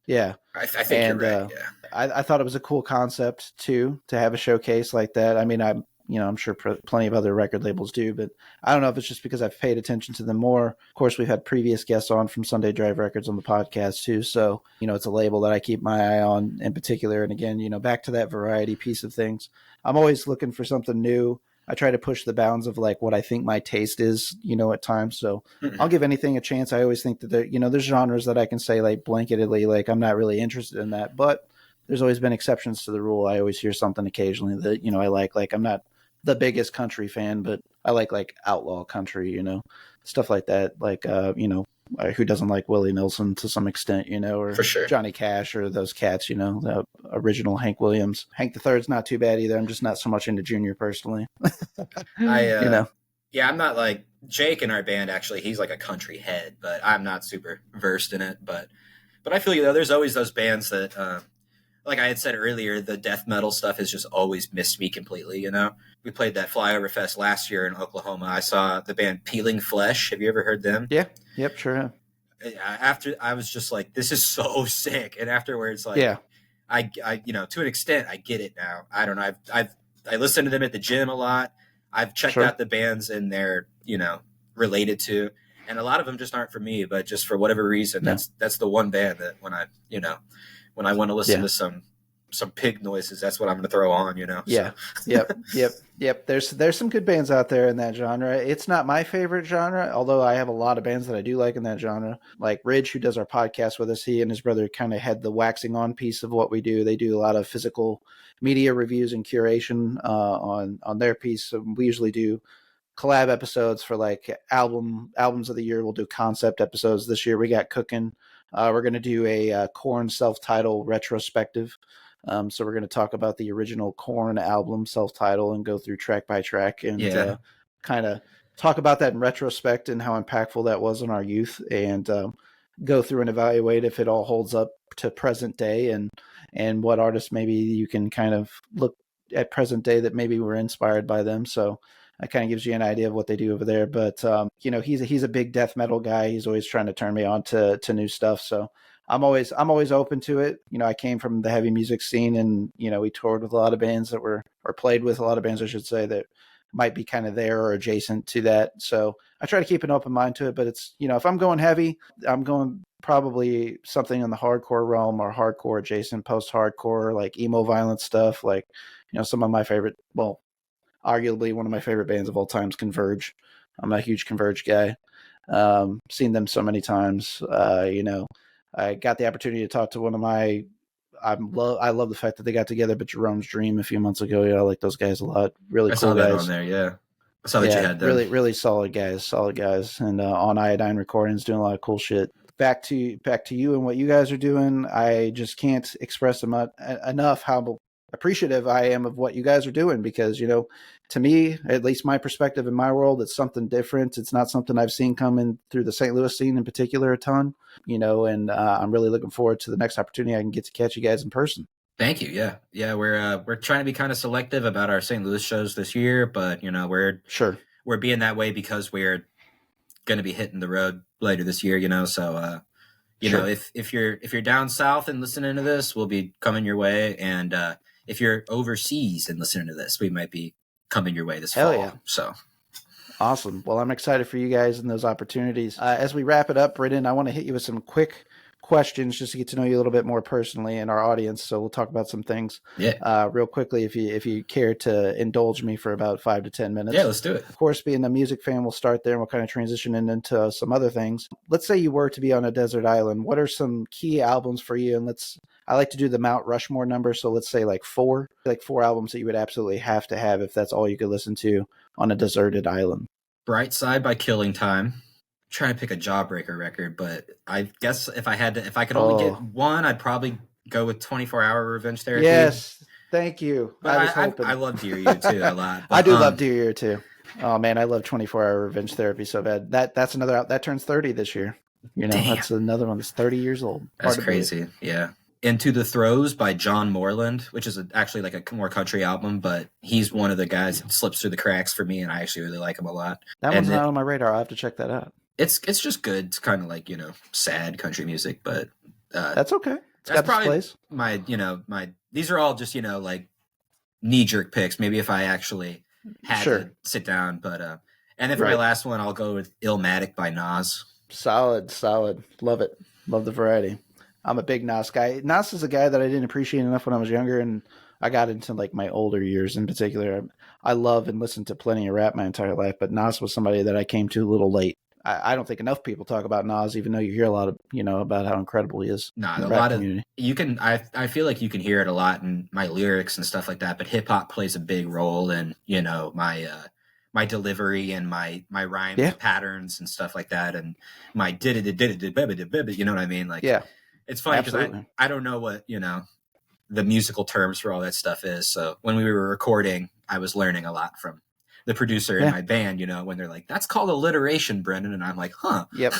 A: Yeah.
B: I think you're right.
A: I thought it was a cool concept too, to have a showcase like that. I mean, I'm sure plenty of other record labels do, but I don't know if it's just because I've paid attention to them more. Of course, we've had previous guests on from Sunday Drive Records on the podcast too. So, it's a label that I keep my eye on in particular. And again, back to that variety piece of things. I'm always looking for something new. I try to push the bounds of like what I think my taste is, at times. So I'll give anything a chance. I always think that there's genres that I can say like blanketedly, like I'm not really interested in that, but there's always been exceptions to the rule. I always hear something occasionally that, I like I'm not the biggest country fan, but I like outlaw country, stuff like that. Like, who doesn't like Willie Nelson to some extent, or
B: for sure.
A: Johnny Cash or those cats, the original Hank Williams. Hank the Third's not too bad either. I'm just not so much into Junior personally.
B: Yeah, I'm not like Jake in our band. Actually, he's like a country head, but I'm not super versed in it. But I feel there's always those bands that, like I had said earlier, the death metal stuff has just always missed me completely. We played that Flyover Fest last year in Oklahoma. I saw the band Peeling Flesh. Have you ever heard them?
A: Yeah. Yep. Sure have.
B: After I was just like, this is so sick. And afterwards, like, I to an extent, I get it now. I don't know. I listen to them at the gym a lot. I've checked out the bands and they're, related to, and a lot of them just aren't for me, but just for whatever reason, that's the one band that when I want to listen to some pig noises, that's what I'm going to throw on,
A: Yeah. So. Yep. There's some good bands out there in that genre. It's not my favorite genre, although I have a lot of bands that I do like in that genre. Like Ridge, who does our podcast with us, he and his brother kind of head the waxing on piece of what we do. They do a lot of physical media reviews and curation on their piece. So we usually do collab episodes for like albums of the year. We'll do concept episodes. This year we got cooking. We're going to do a Korn self-title retrospective. So we're going to talk about the original Korn album self-title and go through track by track and kind of talk about that in retrospect and how impactful that was in our youth, and go through and evaluate if it all holds up to present day and what artists maybe you can kind of look at present day that maybe were inspired by them. So that kind of gives you an idea of what they do over there. But, he's a big death metal guy. He's always trying to turn me on to new stuff. So I'm always open to it. I came from the heavy music scene and, we toured with a lot of bands or played with a lot of bands, I should say, that might be kind of there or adjacent to that. So I try to keep an open mind to it, but it's, if I'm going heavy, I'm going probably something in the hardcore realm or hardcore adjacent, post-hardcore, like emo violent stuff. Like, some of my favorite, well, arguably one of my favorite bands of all time is Converge. I'm a huge Converge guy. Seen them so many times. I got the opportunity to talk to one of my, I love the fact that they got together, but Jerome's Dream a few months ago. Yeah, I like those guys a lot. Really cool
B: guys. I saw that
A: guys
B: on there. Yeah, I saw that you had them.
A: Really solid guys, and on Iodine Recordings, doing a lot of cool shit. Back to you and what you guys are doing. I just can't express enough how appreciative I am of what you guys are doing, because to me, at least my perspective in my world, it's something different. It's not something I've seen coming through the St. Louis scene in particular a ton, and I'm really looking forward to the next opportunity I can get to catch you guys in person.
B: Thank you. Yeah. We're trying to be kind of selective about our St. Louis shows this year, but we're being that way because we're going to be hitting the road later this year. So if you're down south and listening to this, we'll be coming your way, and if you're overseas and listening to this, we might be coming your way this fall.
A: Yeah.
B: So
A: awesome. Well, I'm excited for you guys and those opportunities. As we wrap it up, Brennen, I want to hit you with some quick questions just to get to know you a little bit more personally and our audience. So we'll talk about some things real quickly if you care to indulge me for about 5 to 10 minutes.
B: Yeah, let's do it.
A: Of course, being a music fan, we'll start there and we'll kind of transition into some other things. Let's say you were to be on a desert island. What are some key albums for you? And I like to do the Mount Rushmore number. So let's say like four albums that you would absolutely have to have if that's all you could listen to on a deserted island.
B: Bright Side by Killing Time. Trying to pick a Jawbreaker record, but I guess if I could only get one, I'd probably go with 24-Hour Revenge Therapy.
A: Yes, thank you.
B: I love Dear You too a lot. But,
A: I do love Dear You too. Oh man, I love 24-Hour Revenge Therapy so bad. That's another that turns 30 this year.
B: Damn.
A: That's another one that's 30 years old.
B: That's crazy. Yeah. Into the Throes by John Moreland, which is actually like a more country album, but he's one of the guys that slips through the cracks for me, and I actually really like him a lot.
A: That one's not on my radar. I'll have to check that out.
B: It's just good. It's kind of like, sad country music, but
A: that's okay.
B: That's probably my these are all just, like knee-jerk picks. Maybe if I actually had to sit down, but and then for my last one, I'll go with Illmatic by Nas.
A: Solid. Love it. Love the variety. I'm a big Nas guy. Nas is a guy that I didn't appreciate enough when I was younger, and I got into like my older years in particular. I love and listened to plenty of rap my entire life, but Nas was somebody that I came to a little late. I don't think enough people talk about Nas, even though you hear a lot of, about how incredible he is.
B: Nah, a lot community. I feel like you can hear it a lot in my lyrics and stuff like that, but hip hop plays a big role in, my delivery and my rhyme patterns and stuff like that. And my you know what I mean? Like, it's funny because I don't know what, the musical terms for all that stuff is. So when we were recording, I was learning a lot from the producer in my band, when they're like, that's called alliteration, Brennan. And I'm like, huh.
A: Yep.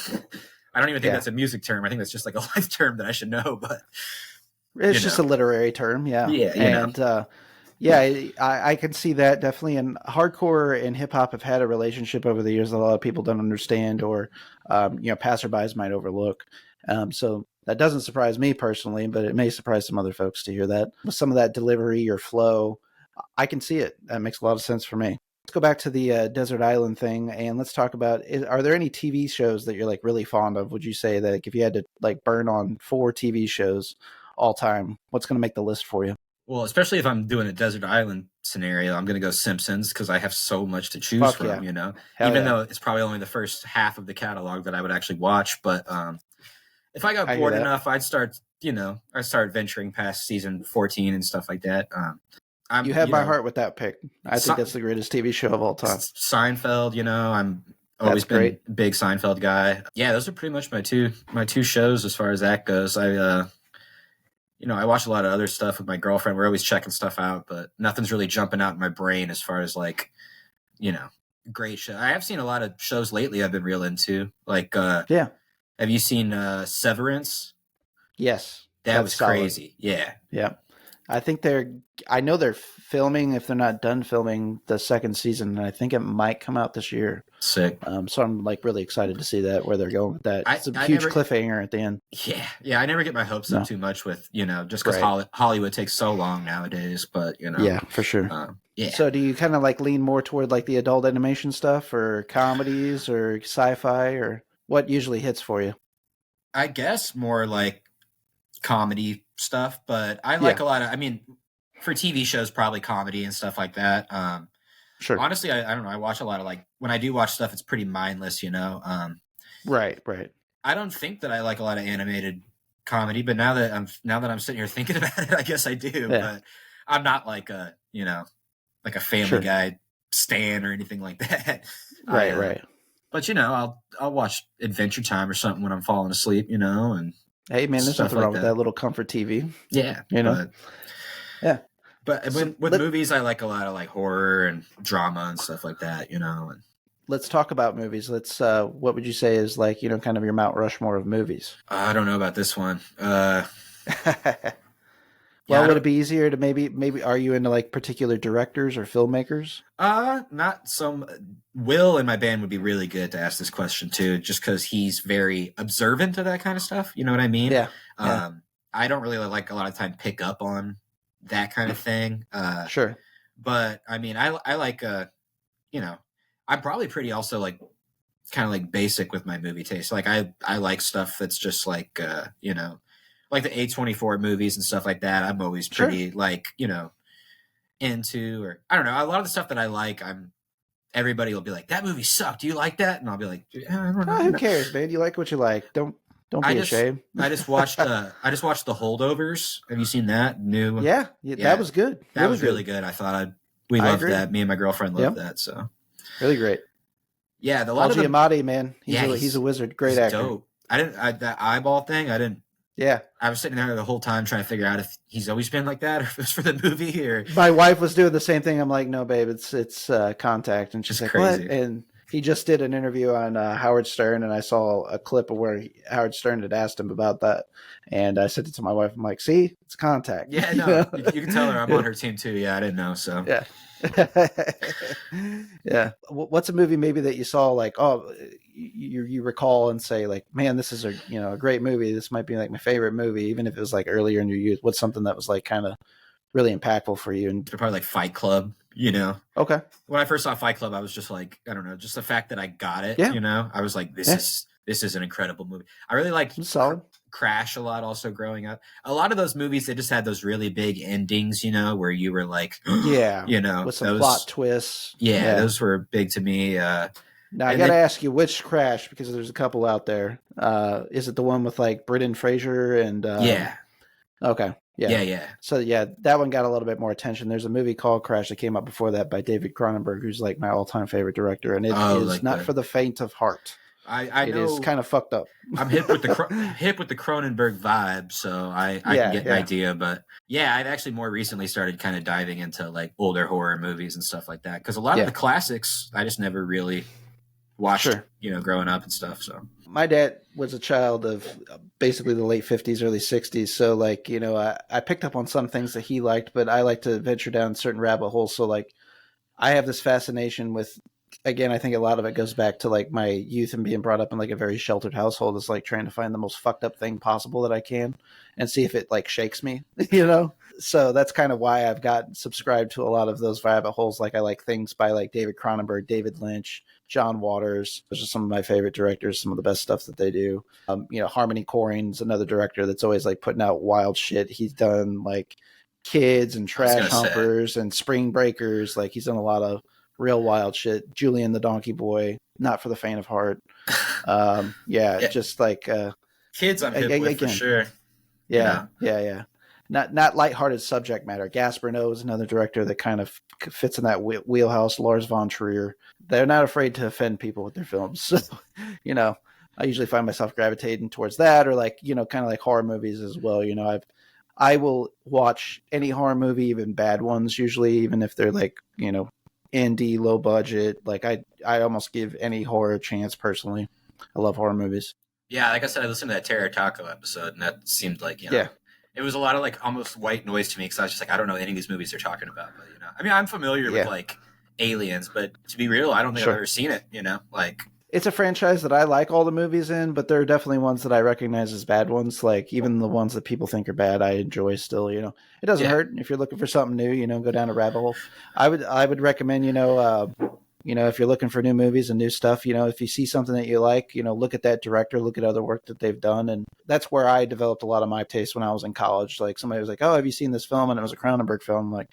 B: I don't even think that's a music term. I think that's just like a life term that I should know, but
A: it's just a literary term. Yeah.
B: Yeah.
A: And I can see that definitely. And hardcore and hip hop have had a relationship over the years that a lot of people don't understand or, passerbys might overlook. So that doesn't surprise me personally, but it may surprise some other folks to hear that. With some of that delivery or flow, I can see it. That makes a lot of sense for me. Let's go back to the desert island thing, and let's talk about, are there any TV shows that you're like really fond of? Would you say that if you had to like burn on 4 TV shows all time, what's going to make the list for you?
B: Well, especially if I'm doing a desert island scenario, I'm going to go Simpsons because I have so much to choose from, Even though it's probably only the first half of the catalog that I would actually watch. But if I got bored enough, I'd start venturing past season 14 and stuff like that.
A: You have my heart with that pick. I think that's the greatest TV show of all time.
B: Seinfeld, I'm always been a big Seinfeld guy. Yeah, those are pretty much my two shows as far as that goes. I watch a lot of other stuff with my girlfriend. We're always checking stuff out, but nothing's really jumping out in my brain as far as like, great show. I have seen a lot of shows lately I've been real into. Like, have you seen Severance?
A: Yes.
B: That was crazy. Yeah.
A: Yeah. I think I know they're filming, if they're not done filming, the second season, and I think it might come out this year.
B: Sick.
A: So I'm like really excited to see that, where they're going with that. It's a huge cliffhanger at the end.
B: Yeah. I never get my hopes up too much with, just because Hollywood takes so long nowadays, but
A: Yeah, for sure.
B: Yeah.
A: So do you kind of like lean more toward like the adult animation stuff, or comedies, or sci-fi, or what usually hits for you?
B: I guess more like comedy stuff, but I like a lot of, for TV shows, probably comedy and stuff like that.
A: Sure.
B: Honestly, I don't know. I watch a lot of when I do watch stuff, it's pretty mindless,
A: Right.
B: I don't think that I like a lot of animated comedy, but now that I'm sitting here thinking about it, I guess I do. Yeah. But I'm not like a Family Guy stan or anything like that.
A: Right.
B: But I'll watch Adventure Time or something when I'm falling asleep, and
A: hey man, there's nothing wrong with that little comfort TV.
B: Yeah,
A: yeah.
B: But with movies, I like a lot of like horror and drama and stuff like that, And
A: let's talk about movies. Let's. What would you say is like kind of your Mount Rushmore of movies?
B: I don't know about this one.
A: Well, would it be easier to maybe are you into like particular directors or filmmakers?
B: Not some. Will in my band would be really good to ask this question too, just because he's very observant of that kind of stuff. You know what I mean?
A: Yeah.
B: I don't really like a lot of time pick up on that kind of thing.
A: Sure.
B: But I mean, I like I'm probably pretty also like kind of like basic with my movie taste. Like I like stuff that's just like like the A24 movies and stuff like that. I'm always pretty like, into, or I don't know, a lot of the stuff that I like, everybody will be like, that movie sucked. Do you like that? And I'll be like, I don't know.
A: Who cares, man? You like what you like. Don't be ashamed.
B: I just watched The Holdovers. Have you seen that? New?
A: Yeah, that was good.
B: That was really good. I thought we loved that. Me and my girlfriend loved that. So
A: really great.
B: Yeah,
A: Giamatti, man. He's a wizard. Great actor. Dope.
B: That eyeball thing.
A: Yeah.
B: I was sitting there the whole time trying to figure out if he's always been like that or if it was for the movie or.
A: My wife was doing the same thing. I'm like, no, babe, it's Contact. And she's like, crazy. What? And he just did an interview on Howard Stern, and I saw a clip of where Howard Stern had asked him about that. And I sent it to my wife. I'm like, see, it's Contact.
B: Yeah, no, you can tell her I'm on her team too. Yeah, I didn't know. So.
A: Yeah. Yeah. What's a movie maybe that you saw like, you recall and say like, man, this is a great movie. This might be like my favorite movie, even if it was like earlier in your youth. What's something that was like kind of really impactful for you? And
B: probably like Fight Club,
A: Okay.
B: When I first saw Fight Club, I was just like, I don't know, just the fact that I got it, I was like, this is an incredible movie. I really liked Crash a lot also growing up. A lot of those movies, they just had those really big endings, where you were like,
A: with some plot twists.
B: Yeah, those were big to me.
A: Now I got to ask you, which Crash, because there's a couple out there. Is it the one with like Brendan Fraser and
B: yeah.
A: Okay.
B: Yeah.
A: So that one got a little bit more attention. There's a movie called Crash that came out before that by David Cronenberg, who's like my all-time favorite director, and it is like not for the faint of heart.
B: I know
A: it is kind of fucked up.
B: I'm hip with the Cronenberg vibe, so I can get an idea. But I've actually more recently started kind of diving into like older horror movies and stuff like that, because a lot of the classics I just never really watched, growing up and stuff. So
A: my dad was a child of basically the late 50s, early 60s. So like, I picked up on some things that he liked, but I like to venture down certain rabbit holes. So like, I have this fascination with, again, I think a lot of it goes back to like my youth and being brought up in like a very sheltered household. It's like trying to find the most fucked up thing possible that I can and see if it like shakes me, So that's kind of why I've got subscribed to a lot of those rabbit holes. Like I like things by like David Cronenberg, David Lynch, John Waters. Those are some of my favorite directors, some of the best stuff that they do. Harmony Korine's another director that's always like putting out wild shit. He's done like Kids and Trash Humpers and Spring Breakers. Like he's done a lot of real wild shit. Julian the Donkey Boy, not for the faint of heart. Just like
B: Kids I'm hip with for sure.
A: Yeah. Not lighthearted subject matter. Gaspar Noé is another director that kind of fits in that wheelhouse. Lars von Trier. They're not afraid to offend people with their films. So, I usually find myself gravitating towards that, or like, kind of like horror movies as well. I will watch any horror movie, even bad ones, usually, even if they're like, indie, low budget. Like I almost give any horror a chance personally. I love horror movies.
B: Yeah, like I said, I listened to that Terror Taco episode, and that seemed like it was a lot of like almost white noise to me because I was just like, I don't know any of these movies they're talking about. But I mean, I'm familiar with like Aliens, but to be real, I don't think I've ever seen it. Like
A: it's a franchise that I like all the movies in, but there are definitely ones that I recognize as bad ones. Like even the ones that people think are bad, I enjoy still. It doesn't hurt if you're looking for something new. Go down a rabbit hole. I would recommend. If you're looking for new movies and new stuff, if you see something that you like, look at that director, look at other work that they've done. And that's where I developed a lot of my taste when I was in college. Like somebody was like, oh, have you seen this film? And it was a Cronenberg film. I'm like,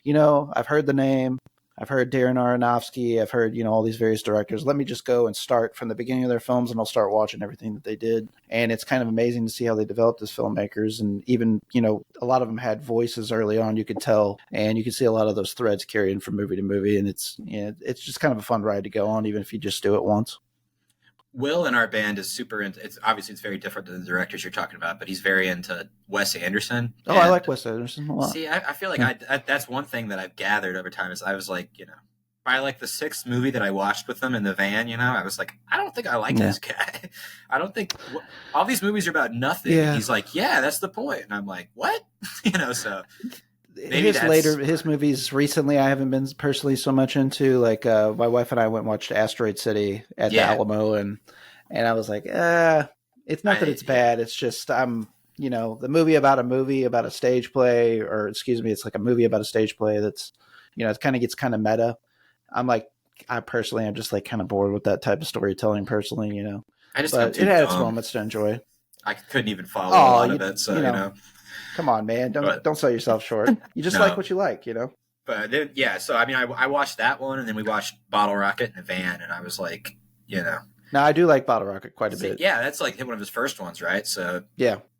A: I've heard the name. I've heard Darren Aronofsky. I've heard, all these various directors. Let me just go and start from the beginning of their films and I'll start watching everything that they did. And it's kind of amazing to see how they developed as filmmakers. And even, a lot of them had voices early on, you could tell, and you could see a lot of those threads carrying from movie to movie. And it's just kind of a fun ride to go on, even if you just do it once.
B: Will in our band is super into, it's very different than the directors you're talking about, but he's very into Wes Anderson.
A: Oh, I like Wes Anderson a lot.
B: See, I feel like that's one thing that I've gathered over time is I was like, by like the 6th movie that I watched with him in the van, I was like, I don't think I like this guy. I don't think all these movies are about nothing. Yeah. He's like, yeah, that's the point. And I'm like, what? So maybe
A: his movies recently I haven't been personally so much into. Like my wife and I went and watched Asteroid City at the Alamo, and I was like, it's not that it's bad. It's just the movie about a stage play, or excuse me, it's like a movie about a stage play that's it kind of gets kind of meta. I'm like, I'm just like kind of bored with that type of storytelling personally. It had its moments to enjoy.
B: I couldn't even follow a lot of it, so
A: Come on, man! Don't sell yourself short. You just like what you like,
B: But then, so I mean, I watched that one, and then we watched Bottle Rocket in the van, and I was like,
A: Now I do like Bottle Rocket quite a bit.
B: Yeah, that's like one of his first ones, right? So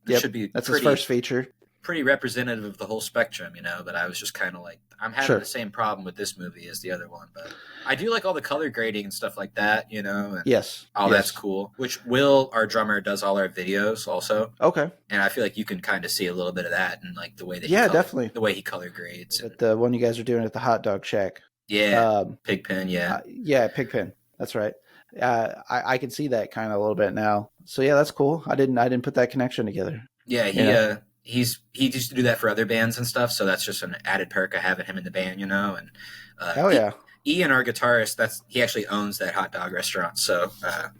B: should be
A: that's his first feature.
B: Pretty representative of the whole spectrum, But I was just kind of like, I'm having the same problem with this movie as the other one, but I do like all the color grading and stuff like that, And that's cool. Which Will, our drummer, does all our videos also.
A: Okay.
B: And I feel like you can kind of see a little bit of that in like the way that
A: definitely
B: the way he color grades.
A: But the one you guys are doing at the Hot Dog Shack.
B: Yeah. Pigpen. Yeah.
A: Pigpen. That's right. I can see that kind of a little bit now. So yeah, that's cool. I didn't put that connection together.
B: Yeah. He used to do that for other bands and stuff, so that's just an added perk of having him in the band, And
A: hell yeah,
B: Ian, our guitarist, he actually owns that hot dog restaurant. So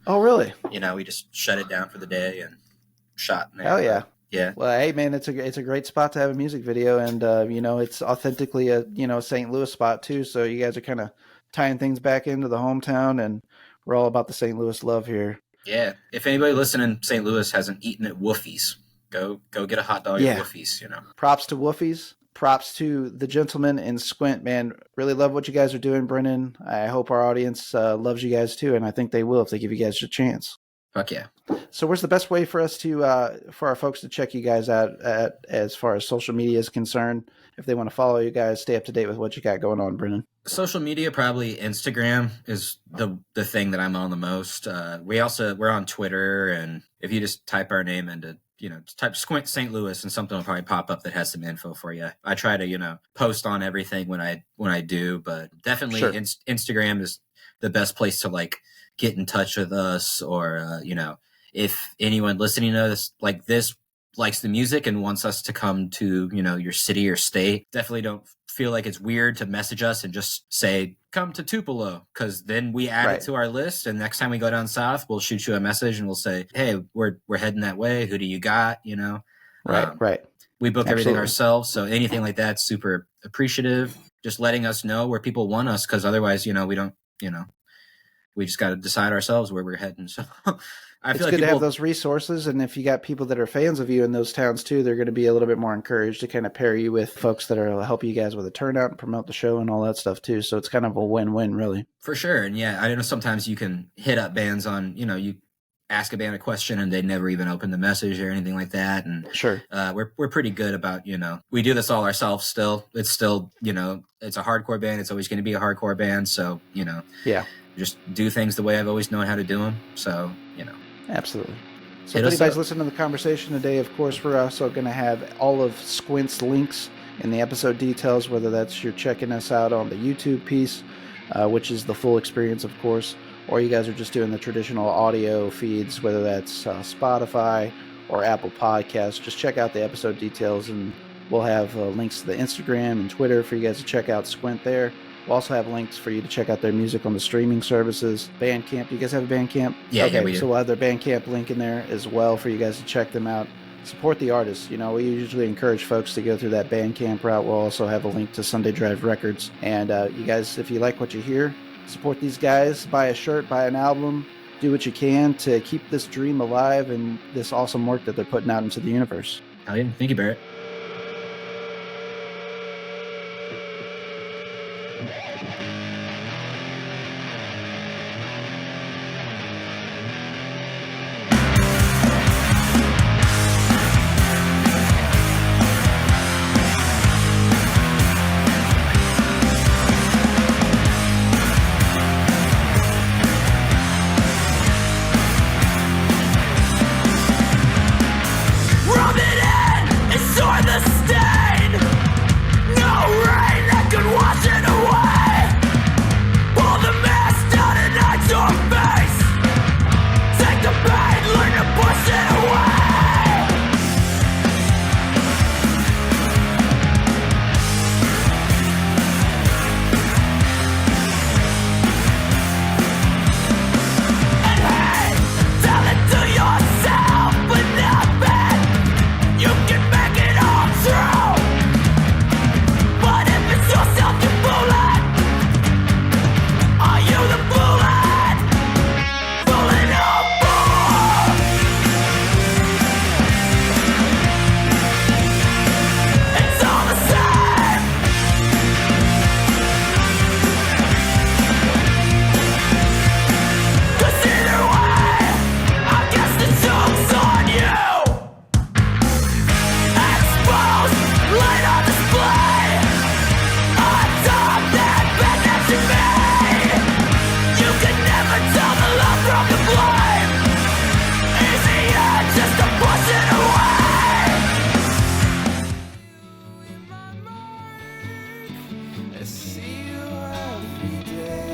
A: oh really?
B: We just shut it down for the day and shot.
A: Hell yeah,
B: yeah.
A: Well, hey man, it's a great spot to have a music video, and it's authentically a St. Louis spot too. So you guys are kind of tying things back into the hometown, and we're all about the St. Louis love here.
B: Yeah, if anybody listening in St. Louis hasn't eaten at Woofies, Go get a hot dog at Woofies,
A: Props to Woofies. Props to the gentleman in Squint, man. Really love what you guys are doing, Brennen. I hope our audience loves you guys too, and I think they will if they give you guys a chance.
B: Fuck yeah.
A: So where's the best way for us to, for our folks to check you guys out at as far as social media is concerned? If they want to follow you guys, stay up to date with what you got going on, Brennen.
B: Social media, probably Instagram is the thing that I'm on the most. We're on Twitter, and if you just type our name into type Squint St. Louis and something will probably pop up that has some info for you. I try to, post on everything when I do, but definitely Instagram is the best place to like get in touch with us, or, if anyone listening to this likes the music and wants us to come to, your city or state, definitely don't feel like it's weird to message us and just say, come to Tupelo, because then we add it to our list, and next time we go down south, we'll shoot you a message and we'll say, hey, we're heading that way. Who do you got?
A: Right.
B: We book everything ourselves, so anything like that's super appreciative. Just letting us know where people want us, because otherwise, we don't, we just got to decide ourselves where we're heading. So
A: it's good to have those resources, and if you got people that are fans of you in those towns too, they're going to be a little bit more encouraged to kind of pair you with folks that are help you guys with a turnout and promote the show and all that stuff too. So it's kind of a win-win, really.
B: For sure. And yeah, I know sometimes you can hit up bands on, you ask a band a question and they never even open the message or anything like that. And we're pretty good about, we do this all ourselves still. It's still, it's a hardcore band. It's always going to be a hardcore band. So, just do things the way I've always known how to do them. So,
A: Absolutely. So if anybody's listening to the conversation today, of course, we're also going to have all of Squint's links in the episode details, whether that's you're checking us out on the YouTube piece, which is the full experience, of course, or you guys are just doing the traditional audio feeds, whether that's Spotify or Apple Podcasts. Just check out the episode details, and we'll have links to the Instagram and Twitter for you guys to check out Squint there. We'll also have links for you to check out their music on the streaming services. Bandcamp, do you guys have a Bandcamp?
B: Yeah,
A: okay,
B: we do.
A: So we'll have their Bandcamp link in there as well for you guys to check them out. Support the artists. We usually encourage folks to go through that Bandcamp route. We'll also have a link to Sunday Drive Records. And you guys, if you like what you hear, support these guys. Buy a shirt, buy an album. Do what you can to keep this dream alive and this awesome work that they're putting out into the universe.
B: Hell yeah. Thank you, Barrett.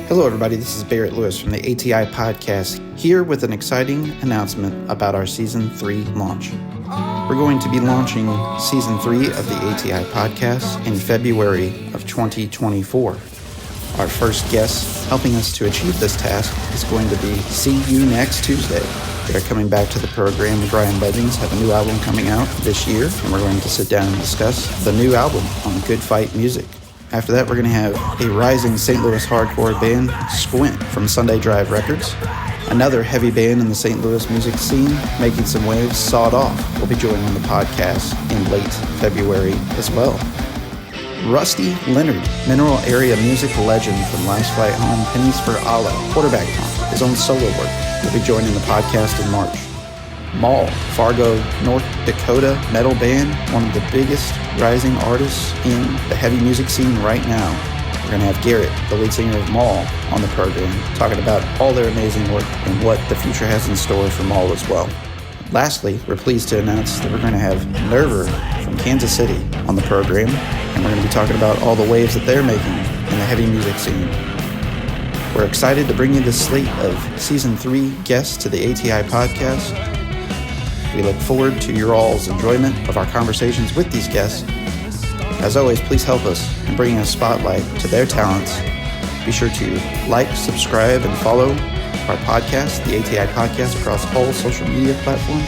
A: Hello, everybody. This is Barrett Lewis from the ATI podcast, here with an exciting announcement about our Season 3 launch. We're going to be launching Season 3 of the ATI podcast in February of 2024. Our first guest helping us to achieve this task is going to be See You Next Tuesday. They're coming back to the program. Brian Legends have a new album coming out this year, and we're going to sit down and discuss the new album on Good Fight Music. After that, we're going to have a rising St. Louis hardcore band, Squint, from Sunday Drive Records. Another heavy band in the St. Louis music scene, making some waves, Sawed Off, will be joining the podcast in late February as well. Rusty Leonard, Mineral Area music legend from Last Flight Home, Pennies for Allah, quarterback on his own solo work, will be joining the podcast in March. Maul, Fargo, North Dakota metal band, one of the biggest rising artists in the heavy music scene right now. We're going to have Garrett, the lead singer of Maul, on the program, talking about all their amazing work and what the future has in store for Maul as well. Lastly, we're pleased to announce that we're going to have Nerver from Kansas City on the program, and we're going to be talking about all the waves that they're making in the heavy music scene. We're excited to bring you this slate of Season 3 guests to the ATI podcast. We look forward to your all's enjoyment of our conversations with these guests. As always, please help us in bringing a spotlight to their talents. Be sure to like, subscribe, and follow our podcast, the ATI podcast, across all social media platforms,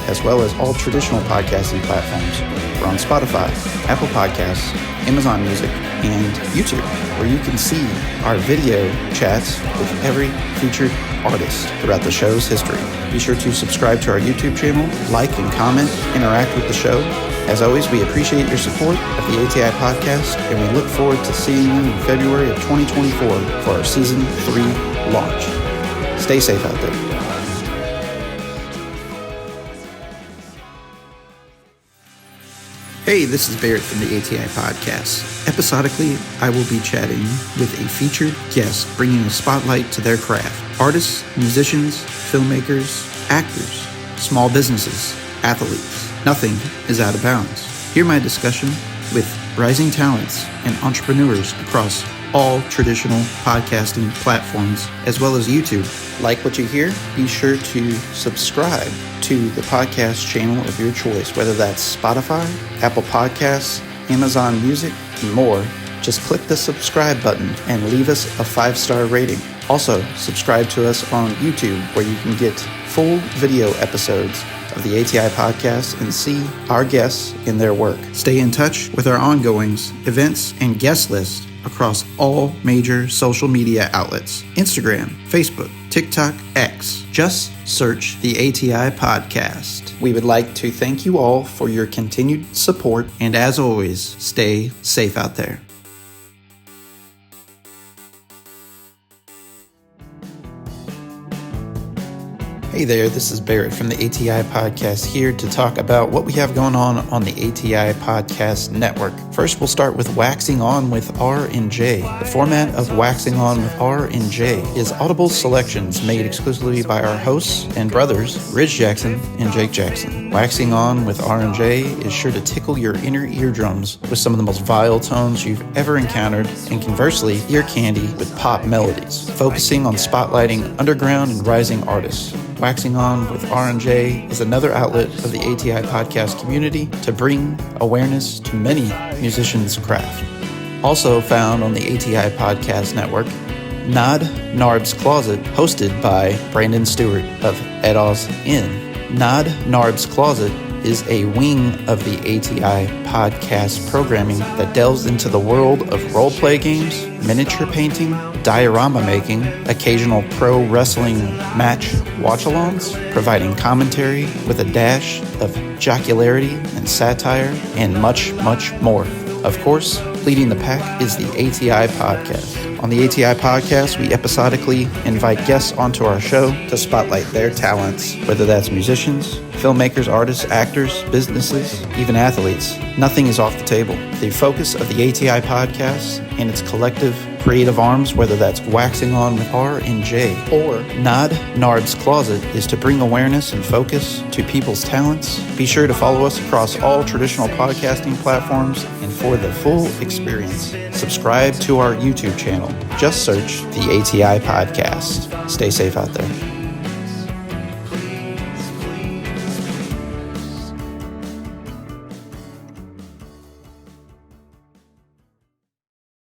A: as well as all traditional podcasting platforms. We're on Spotify, Apple Podcasts, Amazon Music, and YouTube, where you can see our video chats with every featured artist throughout the show's history. Be sure to subscribe to our YouTube channel, like and comment, interact with the show. As always, we appreciate your support of the ATI podcast, and we look forward to seeing you in February of 2024 for our Season 3 launch. Stay safe out there. Hey, this is Barrett from the ATI podcast. Episodically, I will be chatting with a featured guest, bringing a spotlight to their craft. Artists, musicians, filmmakers, actors, small businesses, athletes. Nothing is out of bounds. Hear my discussion with rising talents and entrepreneurs across all traditional podcasting platforms, as well as YouTube. Like what you hear? Be sure to subscribe to the podcast channel of your choice, whether that's Spotify, Apple Podcasts, Amazon Music, and more. Just click the subscribe button and leave us a 5-star rating. Also, subscribe to us on YouTube, where you can get full video episodes of the ATI podcast and see our guests in their work. Stay in touch with our ongoings, events, and guest list across all major social media outlets: Instagram, Facebook, TikTok, X. Just search the ATI podcast. We would like to thank you all for your continued support, and as always, stay safe out there. Hey there, this is Barrett from the ATI Podcast, here to talk about what we have going on the ATI Podcast Network. First, we'll start with Waxing On with R&J. The format of Waxing On with R&J is audible selections made exclusively by our hosts and brothers, Ridge Jackson and Jake Jackson. Waxing On with R&J is sure to tickle your inner eardrums with some of the most vile tones you've ever encountered, and conversely, ear candy with pop melodies, focusing on spotlighting underground and rising artists. Waxing On with R&J is another outlet of the ATI podcast community to bring awareness to many musicians' craft. Also found on the ATI Podcast Network, Nod Narb's Closet, hosted by Brandon Stewart of Edos Inn. Nod Narb's Closet is a wing of the ATI podcast programming that delves into the world of role-play games, miniature painting, diorama making, occasional pro wrestling match watch-alongs, providing commentary with a dash of jocularity and satire, and much, much more. Of course, leading the pack is the ATI Podcast. On the ATI Podcast, we episodically invite guests onto our show to spotlight their talents, whether that's musicians, filmmakers, artists, actors, businesses, even athletes. Nothing is off the table. The focus of the ATI Podcast and its collective creative arms, whether that's Waxing On with R&J or Nod Narb's Closet, is to bring awareness and focus to people's talents. Be sure to follow us across all traditional podcasting platforms, and for the full experience, subscribe to our YouTube channel. Just search the ATI Podcast. Stay safe out there.